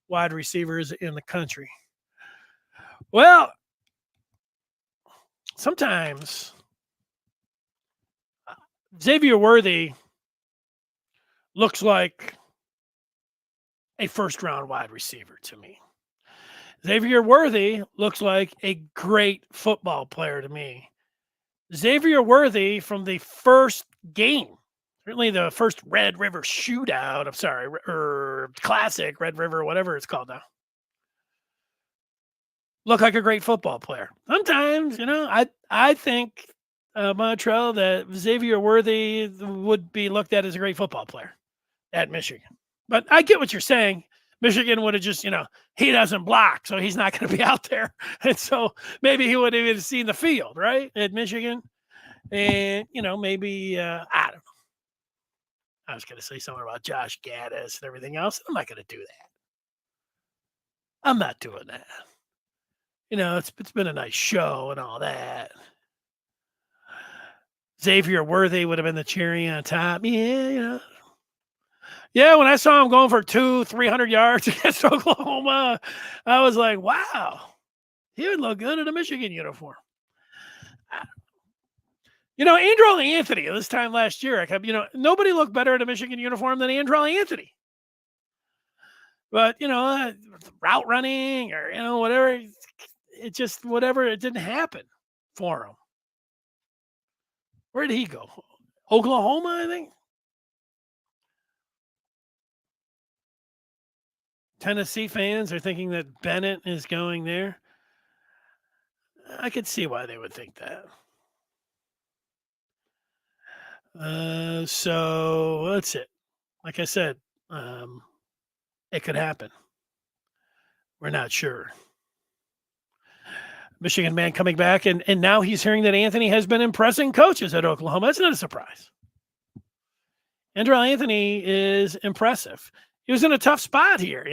wide receivers in the country. Well, sometimes Xavier Worthy looks like a first-round wide receiver to me. Xavier Worthy looks like a great football player to me. Xavier Worthy from the first game, certainly the first Red River shootout, I'm sorry, or classic Red River, whatever it's called now, look like a great football player. Sometimes, I think, Montreal, that Xavier Worthy would be looked at as a great football player at Michigan. But I get what you're saying. Michigan would have just, he doesn't block, so he's not going to be out there. And so maybe he would have even seen the field, right, at Michigan. And, maybe, I don't know. I was going to say something about Josh Gaddis and everything else. I'm not going to do that. I'm not doing that. It's been a nice show and all that. Xavier Worthy would have been the cherry on top. Yeah, Yeah, when I saw him going for 200-300 yards against Oklahoma, I was like, wow, he would look good in a Michigan uniform. Andrel Anthony, this time last year, nobody looked better in a Michigan uniform than Andrel Anthony. But, route running or, whatever, it didn't happen for him. Where did he go? Oklahoma, I think. Tennessee fans are thinking that Bennett is going there. I could see why they would think that. So that's it. Like I said, it could happen. We're not sure. Michigan man coming back, and now he's hearing that Anthony has been impressing coaches at Oklahoma. That's not a surprise. Andrel Anthony is impressive. He was in a tough spot here,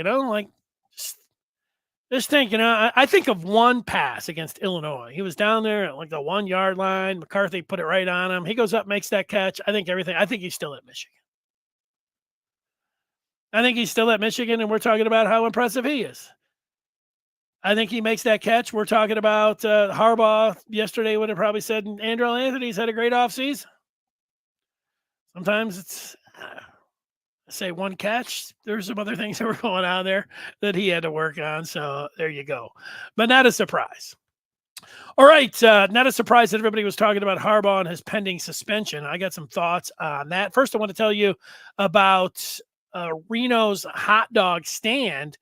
just think, I think of one pass against Illinois. He was down there at like the 1 yard line. McCarthy put it right on him. He goes up, makes that catch. I think he's still at Michigan. And we're talking about how impressive he is. I think he makes that catch. We're talking about Harbaugh yesterday would have probably said Andrel Anthony's had a great offseason. Sometimes it's say one catch. There's some other things that were going on there that he had to work on. So there you go. But not a surprise. All right. Not a surprise that everybody was talking about Harbaugh and his pending suspension. I got some thoughts on that. First, I want to tell you about Reno's hot dog stand.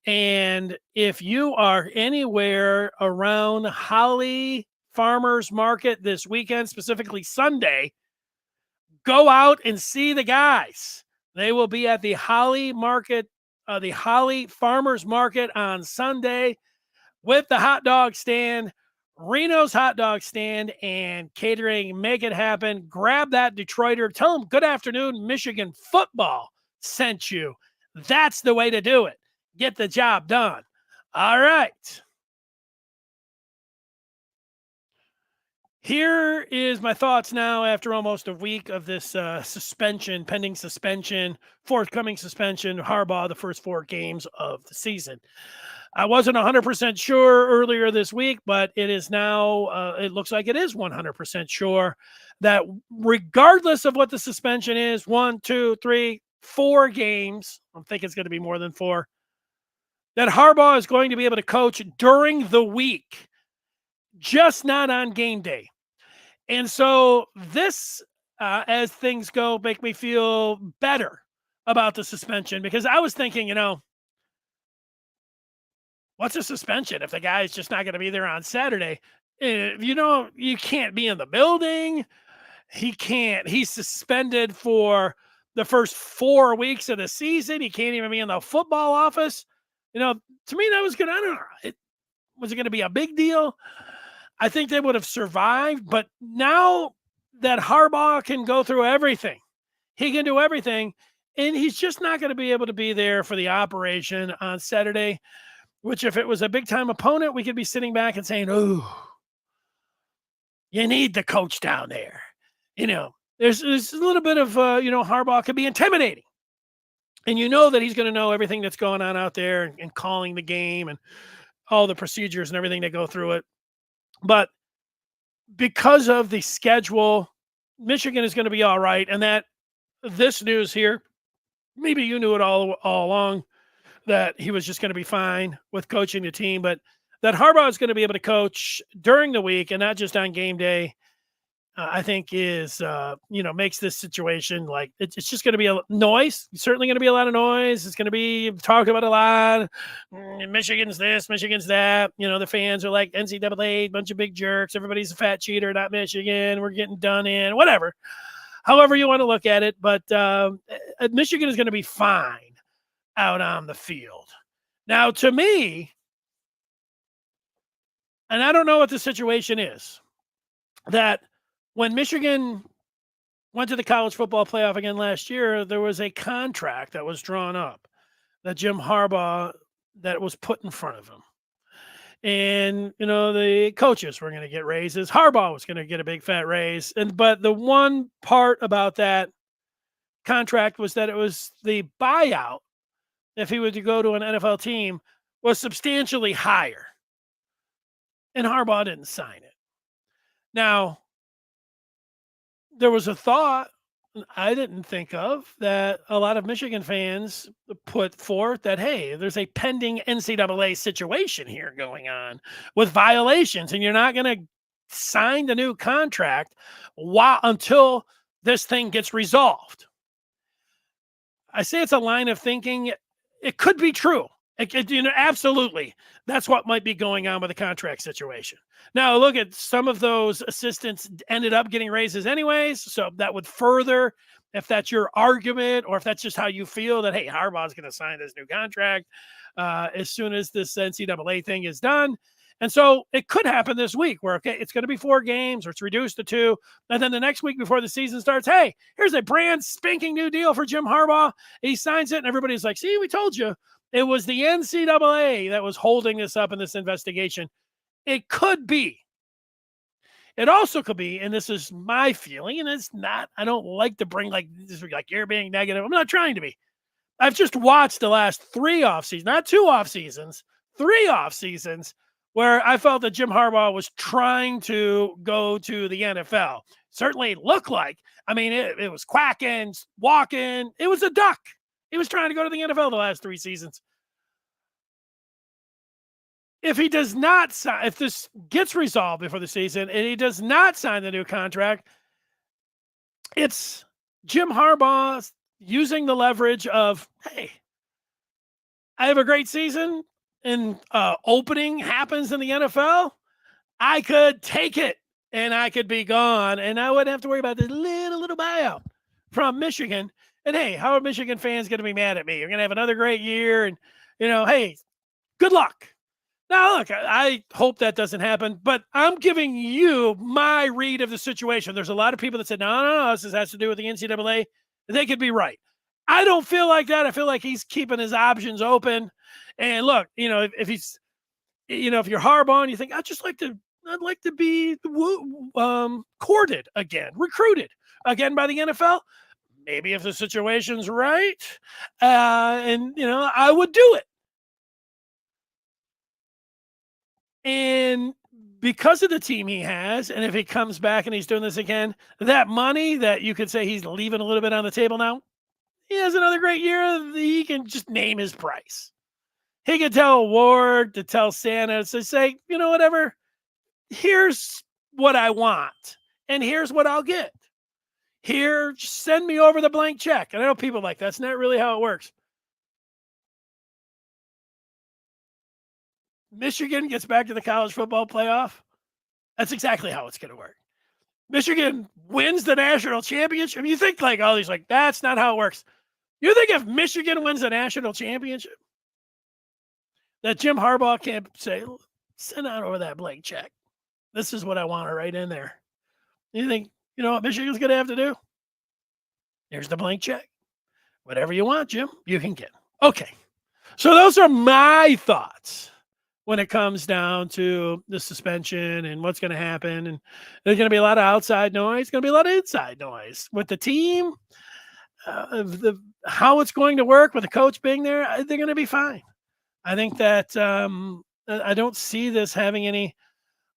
And if you are anywhere around Holly Farmers Market this weekend, specifically Sunday, go out and see the guys. They will be at the Holly Farmers Market on Sunday with the hot dog stand, Reno's hot dog stand, and catering. Make it happen. Grab that Detroiter. Tell them good afternoon, Michigan football sent you. That's the way to do it. Get the job done. All right. Here is my thoughts now after almost a week of this pending suspension, forthcoming suspension, Harbaugh, the first 4 games of the season. I wasn't 100% sure earlier this week, but it is now, it looks like it is 100% sure that regardless of what the suspension is, 1, 2, 3, 4 games, I think it's going to be more than 4, that Harbaugh is going to be able to coach during the week, just not on game day. And so this, as things go, make me feel better about the suspension, because I was thinking, what's a suspension if the guy's just not going to be there on Saturday? You can't be in the building. He's suspended for the first 4 weeks of the season. He can't even be in the football office. To me, that was good. I don't know. Was it going to be a big deal? I think they would have survived. But now that Harbaugh can go through everything, he can do everything, and he's just not going to be able to be there for the operation on Saturday, which if it was a big-time opponent, we could be sitting back and saying, oh, you need the coach down there. there's a little bit of, Harbaugh can be intimidating. And that he's going to know everything that's going on out there and calling the game and all the procedures and everything that go through it. But because of the schedule, Michigan is going to be all right. And that this news here, maybe you knew it all along, that he was just going to be fine with coaching the team, but that Harbaugh is going to be able to coach during the week and not just on game day, I think is, makes this situation like it's just going to be a noise. It's certainly going to be a lot of noise. It's going to be talked about a lot. Michigan's this, Michigan's that. The fans are like NCAA, bunch of big jerks. Everybody's a fat cheater, not Michigan. We're getting done in, whatever. However you want to look at it. But Michigan is going to be fine out on the field. Now, to me, and I don't know what the situation is, that when Michigan went to the college football playoff again last year, there was a contract that was drawn up that Jim Harbaugh that was put in front of him. And, the coaches were going to get raises. Harbaugh was going to get a big fat raise. But the one part about that contract was that it was the buyout, if he were to go to an NFL team, was substantially higher. And Harbaugh didn't sign it. Now, there was a thought I didn't think of that a lot of Michigan fans put forth that, hey, there's a pending NCAA situation here going on with violations, and you're not going to sign the new contract until this thing gets resolved. I say it's a line of thinking. It could be true. Absolutely. That's what might be going on with the contract situation. Now, look at some of those assistants ended up getting raises anyways. So that would further, if that's your argument or if that's just how you feel that, hey, Harbaugh's going to sign this new contract as soon as this NCAA thing is done. And so it could happen this week where, okay, it's going to be 4 games or it's reduced to 2. And then the next week before the season starts, hey, here's a brand spanking new deal for Jim Harbaugh. He signs it and everybody's like, see, we told you. It was the NCAA that was holding this up in this investigation. It could be. It also could be, and this is my feeling, and it's not, I don't like to bring like you're being negative. I'm not trying to be. I've just watched the last 3 off seasons, not 2 off seasons, 3 off seasons where I felt that Jim Harbaugh was trying to go to the NFL. Certainly looked like, it was quacking, walking. It was a duck. He was trying to go to the NFL the last 3 seasons. If he does not sign, if this gets resolved before the season and he does not sign the new contract, it's Jim Harbaugh using the leverage of, hey, I have a great season and opening happens in the NFL. I could take it and I could be gone and I wouldn't have to worry about this little buyout from Michigan. And hey, how are Michigan fans going to be mad at me? You're going to have another great year. And, hey, good luck. Now, look, I hope that doesn't happen, but I'm giving you my read of the situation. There's a lot of people that said, no, this has to do with the NCAA. They could be right. I don't feel like that. I feel like he's keeping his options open. And look, if he's, if you're Harbaugh and you think, I'd like to be courted again, recruited again by the NFL. Maybe if the situation's right, I would do it. And because of the team he has, and if he comes back and he's doing this again, that money that you could say he's leaving a little bit on the table now, he has another great year. He can just name his price. He could tell Ward to tell Santa to say, whatever, here's what I want, and here's what I'll get. Here, just send me over the blank check. And I know people like, that's not really how it works. Michigan gets back to the college football playoff. That's exactly how it's going to work. Michigan wins the national championship. You think that's not how it works. You think if Michigan wins the national championship, that Jim Harbaugh can't say, send out over that blank check. This is what I want to write in there. You think, what Michigan's going to have to do? Here's the blank check. Whatever you want, Jim, you can get. Okay. So those are my thoughts when it comes down to the suspension and what's going to happen. And there's going to be a lot of outside noise, going to be a lot of inside noise with the team. How it's going to work with the coach being there, they're going to be fine. I think that I don't see this having any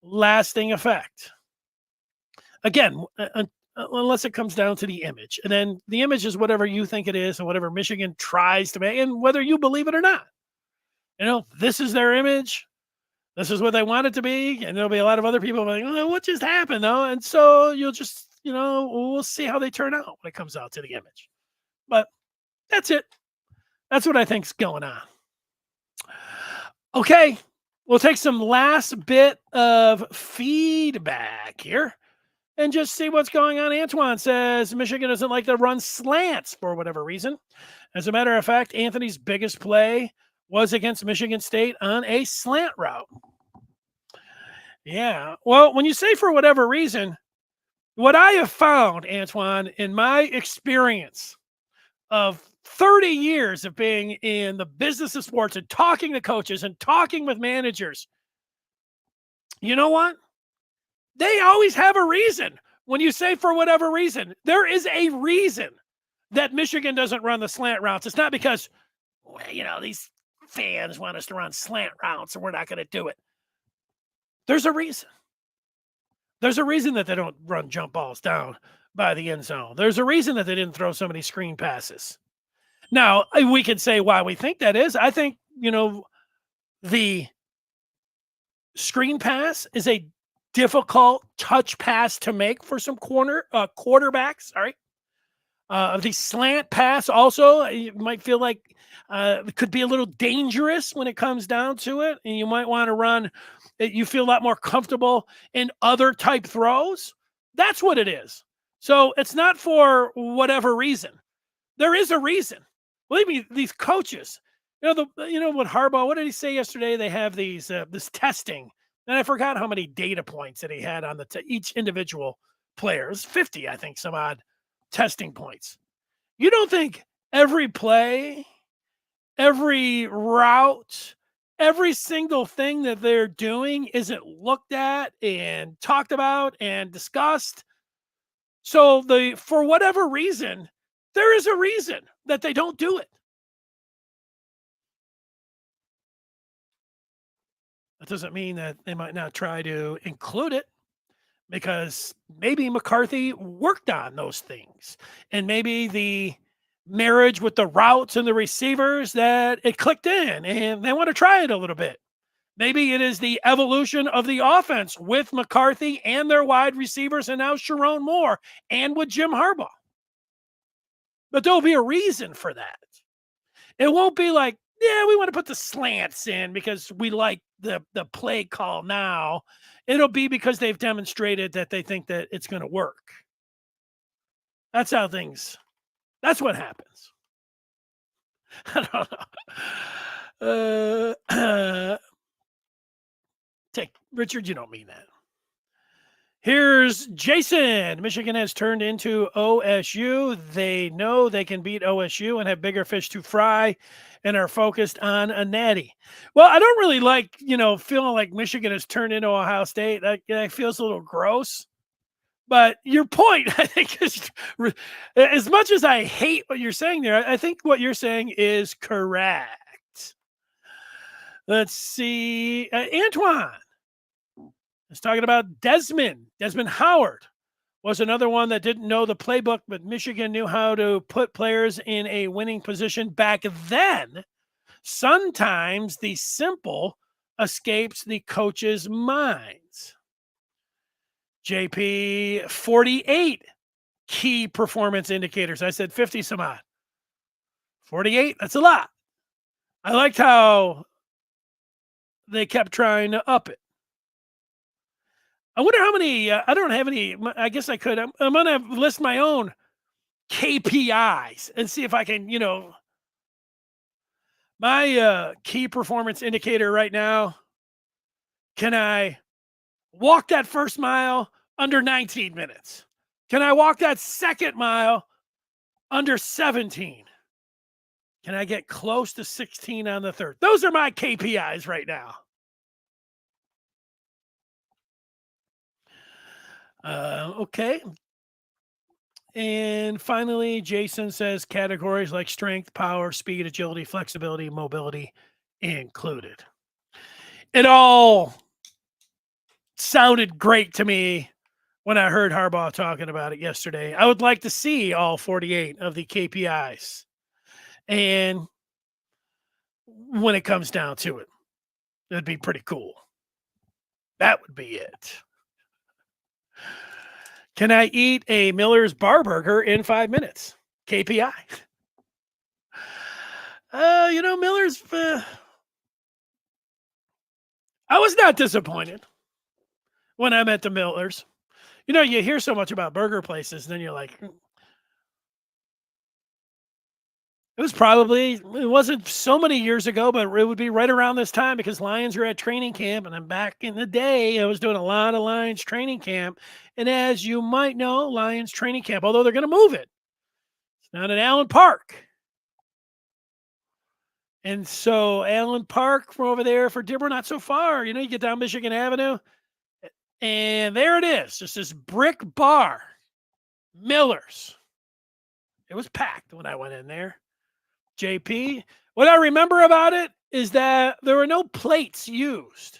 lasting effect. Again, unless it comes down to the image. And then the image is whatever you think it is and whatever Michigan tries to make, and whether you believe it or not. This is their image. This is what they want it to be. And there'll be a lot of other people like, oh, what just happened, though? And so you'll just, we'll see how they turn out when it comes out to the image. But that's it. That's what I think's going on. Okay. We'll take some last bit of feedback here and just see what's going on. Antoine says Michigan doesn't like to run slants for whatever reason. As a matter of fact, Anthony's biggest play was against Michigan State on a slant route. Yeah. Well, when you say for whatever reason, what I have found, Antoine, in my experience of 30 years of being in the business of sports and talking to coaches and talking with managers, you know what? They always have a reason. When you say for whatever reason, there is a reason that Michigan doesn't run the slant routes. It's not because, these fans want us to run slant routes and we're not going to do it. There's a reason. There's a reason that they don't run jump balls down by the end zone. There's a reason that they didn't throw so many screen passes. Now, we can say why we think that is. I think, the screen pass is a difficult touch pass to make for some quarterbacks. Sorry. The slant pass also, you might feel like it could be a little dangerous when it comes down to it. And you might want to run, you feel a lot more comfortable in other type throws. That's what it is. So it's not for whatever reason. There is a reason. Believe me, these coaches, what Harbaugh, what did he say yesterday? They have these this testing. And I forgot how many data points that he had on each individual player. It was 50, I think, some odd testing points. You don't think every play, every route, every single thing that they're doing isn't looked at and talked about and discussed? So for whatever reason, there is a reason that they don't do it. That doesn't mean that they might not try to include it, because maybe McCarthy worked on those things, and maybe the marriage with the routes and the receivers, that it clicked in and they want to try it a little bit. Maybe it is the evolution of the offense with McCarthy and their wide receivers, and now Sharon Moore and with Jim Harbaugh. But there'll be a reason for that. It won't be like, yeah, we want to put the slants in because we like the play call now. It'll be because they've demonstrated that they think that it's going to work. That's that's what happens. I don't know. Richard, you don't mean that. Here's Jason. Michigan has turned into OSU. They know they can beat OSU and have bigger fish to fry and are focused on a natty. Well, I don't really like, feeling like Michigan has turned into Ohio State. That feels a little gross. But your point, I think, is, as much as I hate what you're saying there, I think what you're saying is correct. Let's see. Antoine is talking about Desmond. Desmond Howard was another one that didn't know the playbook, but Michigan knew how to put players in a winning position back then. Sometimes the simple escapes the coach's minds. JP, 48 key performance indicators. I said 50 some odd. 48, that's a lot. I liked how they kept trying to up it. I wonder how many, I don't have any, I guess I could. I'm going to list my own KPIs and see if I can, my key performance indicator right now. Can I walk that first mile under 19 minutes? Can I walk that second mile under 17? Can I get close to 16 on the third? Those are my KPIs right now. Okay. And finally, Jason says categories like strength, power, speed, agility, flexibility, mobility included. It all sounded great to me when I heard Harbaugh talking about it yesterday. I would like to see all 48 of the KPIs. And when it comes down to it, that'd be pretty cool. That would be it. Can I eat a Miller's Bar Burger in 5 minutes? KPI. Miller's. I was not disappointed when I'm at the Miller's. You hear so much about burger places, and then you're like, it wasn't so many years ago, but it would be right around this time because Lions are at training camp. And I'm back in the day, I was doing a lot of Lions training camp. And as you might know, Lions training camp, although they're going to move it, it's not at Allen Park. And so Allen Park from over there for Dearborn, not so far. You get down Michigan Avenue, and there it is, just this brick bar, Miller's. It was packed when I went in there. JP, what I remember about it is that there were no plates used.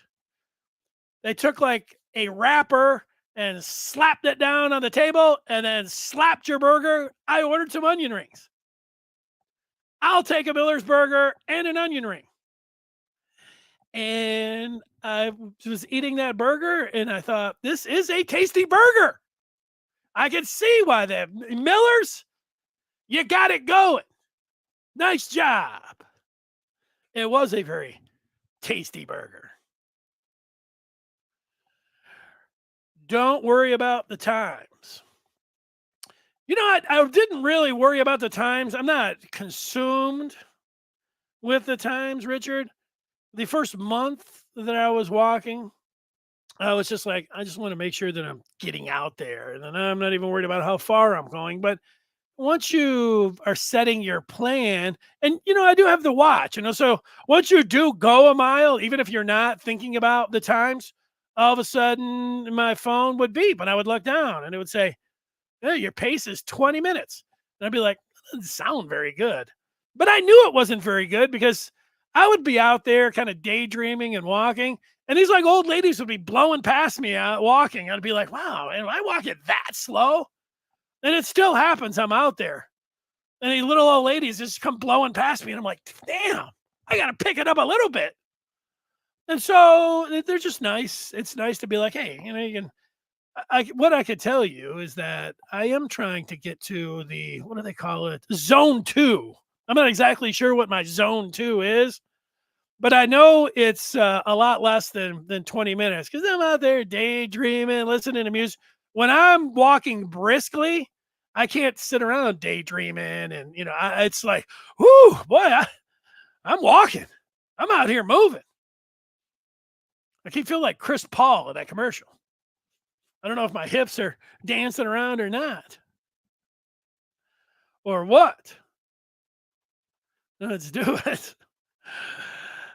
They took like a wrapper and slapped it down on the table and then slapped your burger. I ordered some onion rings. I'll take a Miller's burger and an onion ring. And I was eating that burger and I thought, this is a tasty burger. I can see why that Miller's, you got it going. Nice job. It was a very tasty burger. Don't worry about the times. I didn't really worry about the times. I'm not consumed with the times, Richard. The first month that I was walking, I was just like, I just want to make sure that I'm getting out there. And then I'm not even worried about how far I'm going. But once you are setting your plan, and I do have the watch, so once you do go a mile, even if you're not thinking about the times, all of a sudden my phone would beep and I would look down and it would say, hey, your pace is 20 minutes. And I'd be like, that doesn't sound very good. But I knew it wasn't very good because I would be out there kind of daydreaming and walking, and these like old ladies would be blowing past me out walking. I'd be like, wow, am I walking that slow? And it still happens. I'm out there. And these little old ladies just come blowing past me. And I'm like, damn, I got to pick it up a little bit. And so they're just nice. It's nice to be like, hey, you can, what I could tell you is that I am trying to get to the, what do they call it? Zone 2. I'm not exactly sure what my zone 2 is, but I know it's a lot less than 20 minutes because I'm out there daydreaming, listening to music. When I'm walking briskly, I can't sit around daydreaming. And, it's like, whoo, boy, I'm walking. I'm out here moving. I keep feeling like Chris Paul in that commercial. I don't know if my hips are dancing around or not. Or what? Let's do it.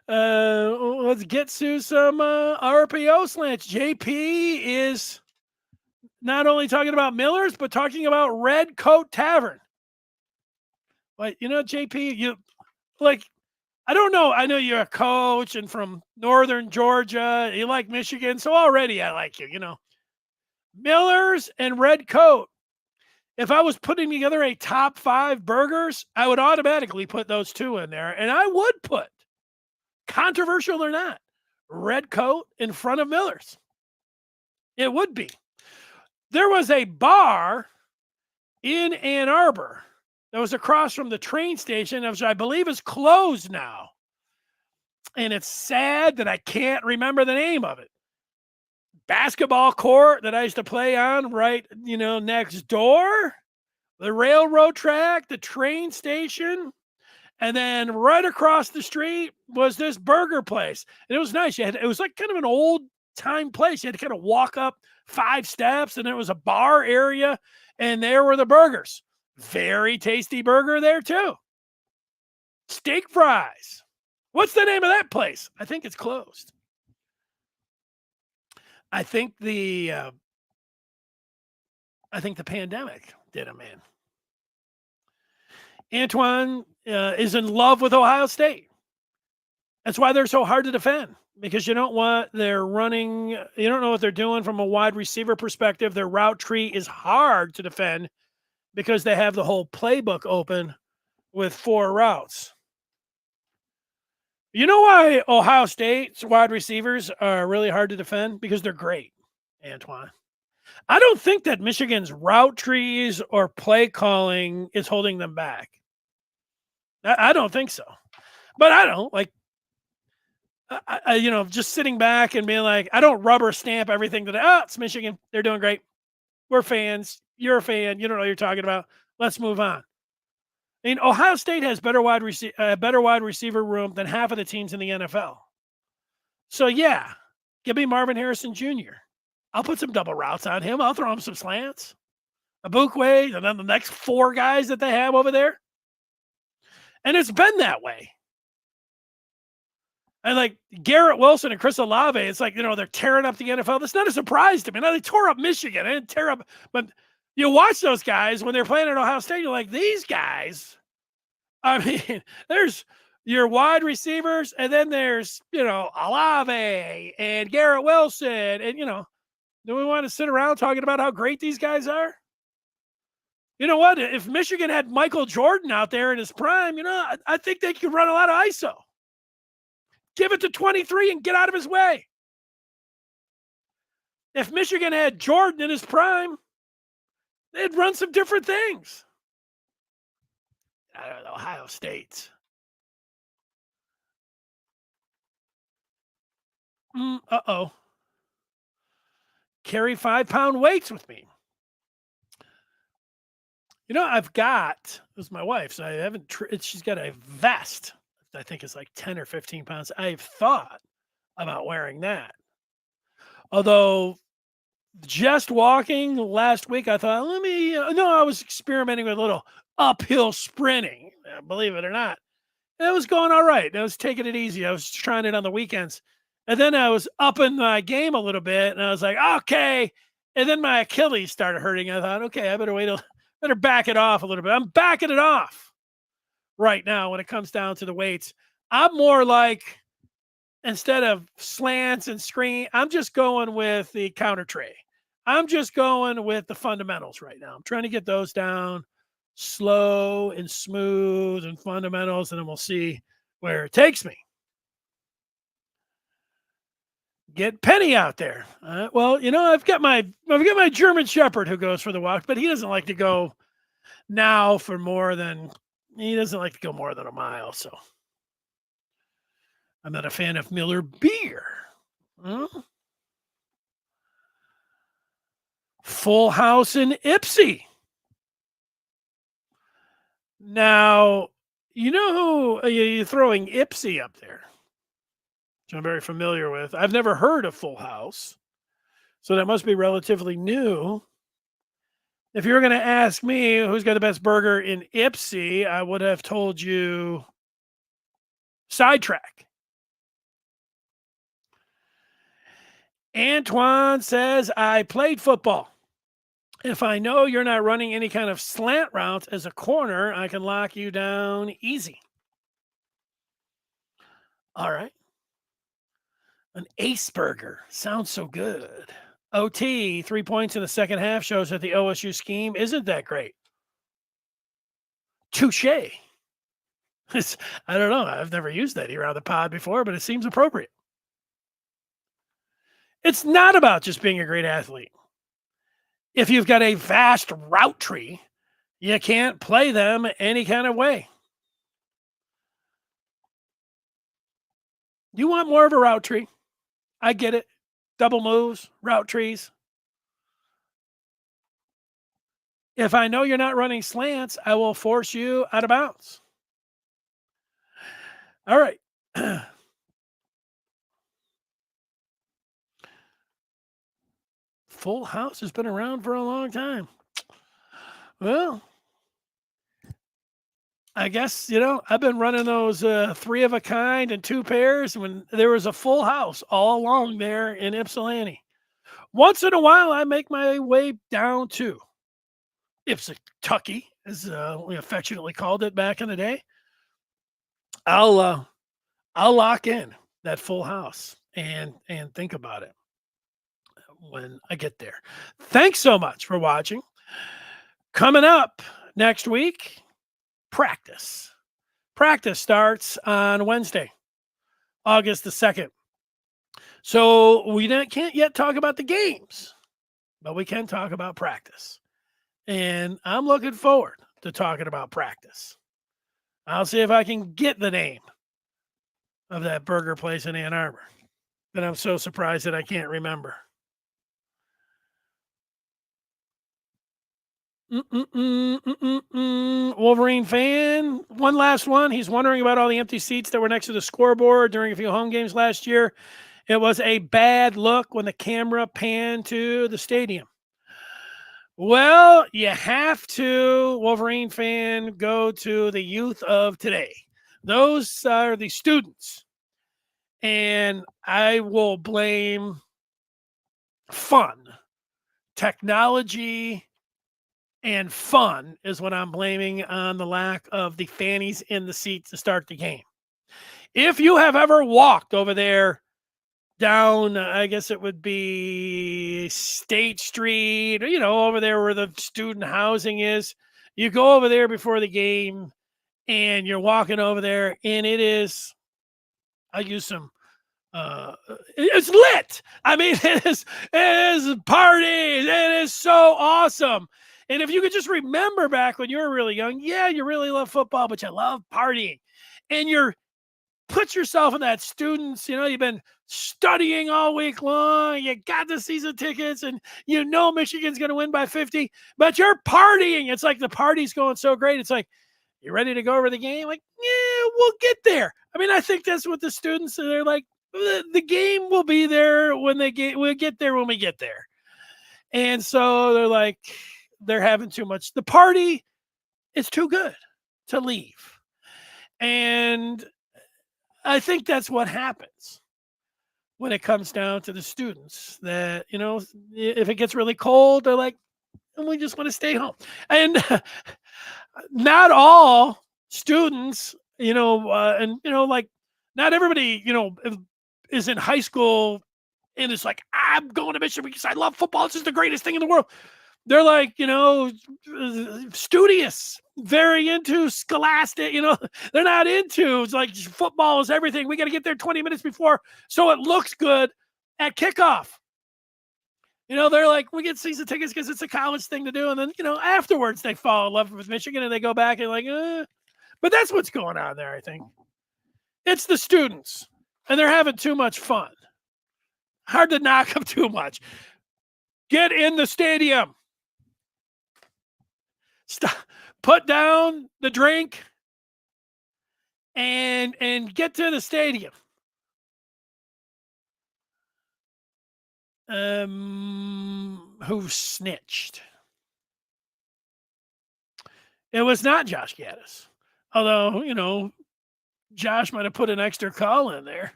Let's get to some RPO slants. JP is not only talking about Miller's, but talking about Red Coat Tavern. Like, JP, you like, I don't know. I know you're a coach and from Northern Georgia. You like Michigan. So already I like you, Miller's and Red Coat. If I was putting together a top 5 burgers, I would automatically put those two in there. And I would put, controversial or not, Red Coat in front of Miller's. It would be. There was a bar in Ann Arbor that was across from the train station, which I believe is closed now. And it's sad that I can't remember the name of it. Basketball court that I used to play on right, next door, the railroad track, the train station. And then right across the street was this burger place. And it was nice. It was like kind of an old time place. You had to kind of walk up 5 steps and there was a bar area and there were the burgers. Very tasty burger there too. Steak fries. What's the name of that place? I think it's closed. I think the I think the pandemic did him in. Antoine is in love with Ohio State. That's why they're so hard to defend, because you don't know what they're doing from a wide receiver perspective. Their route tree is hard to defend because they have the whole playbook open with 4 routes. You know why Ohio State's wide receivers are really hard to defend? Because they're great, Antoine. I don't think that Michigan's route trees or play calling is holding them back. I don't think so. But I don't like. Just sitting back and being like, I don't rubber stamp everything that, it's Michigan. They're doing great. We're fans. You're a fan. You don't know what you're talking about. Let's move on. I mean, Ohio State has better wide receiver room than half of the teams in the NFL. So, yeah, give me Marvin Harrison Jr. I'll put some double routes on him. I'll throw him some slants. Abukwe, and then the next 4 guys that they have over there. And it's been that way. And like Garrett Wilson and Chris Olave, it's like, they're tearing up the NFL. That's not a surprise to me. Now, they tore up Michigan. They didn't tear up, but you watch those guys when they're playing at Ohio State, you're like, these guys, I mean, there's your wide receivers, and then there's, Olave and Garrett Wilson. And, do we want to sit around talking about how great these guys are? You know what? If Michigan had Michael Jordan out there in his prime, I think they could run a lot of ISO. Give it to 23 and get out of his way. If Michigan had Jordan in his prime, they'd run some different things. I don't know, Ohio State. Carry 5-pound weights with me. I've got, it was my wife's, I haven't, she's got a vest. I think it's like 10 or 15 pounds. I've thought about wearing that. Although just walking last week, I thought, I was experimenting with a little uphill sprinting, believe it or not. It was going all right. I was taking it easy. I was trying it on the weekends. And then I was upping my game a little bit, and I was like, okay. And then my Achilles started hurting. I thought, okay, I better back it off a little bit. I'm backing it off right now when it comes down to the weights. I'm more like, instead of slants and screen, I'm just going with the counter tray. I'm just going with the fundamentals right now. I'm trying to get those down slow and smooth and fundamentals, and then we'll see where it takes me. Get Penny out there. I've got my German Shepherd who goes for the walk, but he doesn't like to go now for he doesn't like to go more than a mile. So I'm not a fan of Miller beer. Full house in Ipsy. Now, who you're throwing Ipsy up there, which I'm very familiar with. I've never heard of Full House, so that must be relatively new. If you were going to ask me who's got the best burger in Ipsy, I would have told you Sidetrack. Antoine says, I played football. If I know you're not running any kind of slant routes as a corner, I can lock you down easy. All right. An ace burger. Sounds so good. OT, 3 points in the second half shows that the OSU scheme isn't that great. Touche. I don't know. I've never used that here on the pod before, but it seems appropriate. It's not about just being a great athlete. If you've got a vast route tree, you can't play them any kind of way. You want more of a route tree? I get it. Double moves, route trees. If I know you're not running slants, I will force you out of bounds. All right. Full House has been around for a long time. Well, I guess, I've been running those 3 of a kind and 2 pairs when there was a full house all along there in Ypsilanti. Once in a while, I make my way down too. Ipsitucky, as we affectionately called it back in the day. I'll lock in that full house and think about it when I get there. Thanks so much for watching. Coming up next week, practice. Practice starts on Wednesday, August the 2nd. So we can't yet talk about the games, but we can talk about practice. And I'm looking forward to talking about practice. I'll see if I can get the name of that burger place in Ann Arbor that I'm so surprised that I can't remember. Wolverine fan, one last one. He's wondering about all the empty seats that were next to the scoreboard during a few home games last year. It was a bad look when the camera panned to the stadium. Well, you have to, Wolverine fan, go to the youth of today. Those are the students. And I will blame fun. Technology and fun is what I'm blaming on the lack of the fannies in the seats to start the game. If you have ever walked over there down, I guess it would be State Street, over there where the student housing is. You go over there before the game and you're walking over there and it is, I use some, it's lit. I mean, it is parties. It is so awesome. And if you could just remember back when you were really young, yeah, you really love football, but you love partying. And put yourself in that student's, you've been studying all week long, you got the season tickets, and Michigan's going to win by 50, but you're partying. It's like the party's going so great. It's like, you ready to go over the game? Like, yeah, we'll get there. I mean, I think that's what the students, they're like, the game will be there when we'll get there when we get there. And so they're like, they're having too much. The party is too good to leave. And I think that's what happens when it comes down to the students that, if it gets really cold, they're like, we just want to stay home. And not all students, like not everybody, is in high school and it's like, I'm going to Michigan because I love football. This is the greatest thing in the world. They're like, studious, very into scholastic, they're not into, it's like football is everything. We got to get there 20 minutes before so it looks good at kickoff. They're like, we get season tickets because it's a college thing to do. And then, afterwards they fall in love with Michigan and they go back and like, but that's what's going on there, I think. It's the students and they're having too much fun. Hard to knock them too much. Get in the stadium. Stop. Put down the drink and get to the stadium. Who snitched? It was not Josh Gaddis. Although, Josh might have put an extra call in there.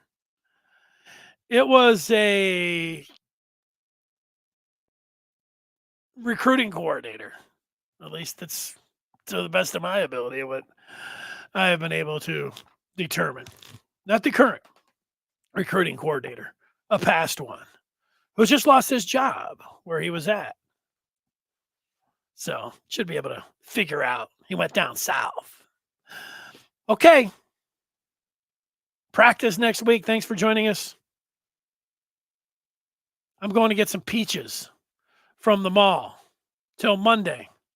It was a recruiting coordinator. At least that's to the best of my ability what I have been able to determine. Not the current recruiting coordinator, a past one who just lost his job where he was at. So should be able to figure out. He went down south. Okay. Practice next week. Thanks for joining us. I'm going to get some peaches from the mall till Monday.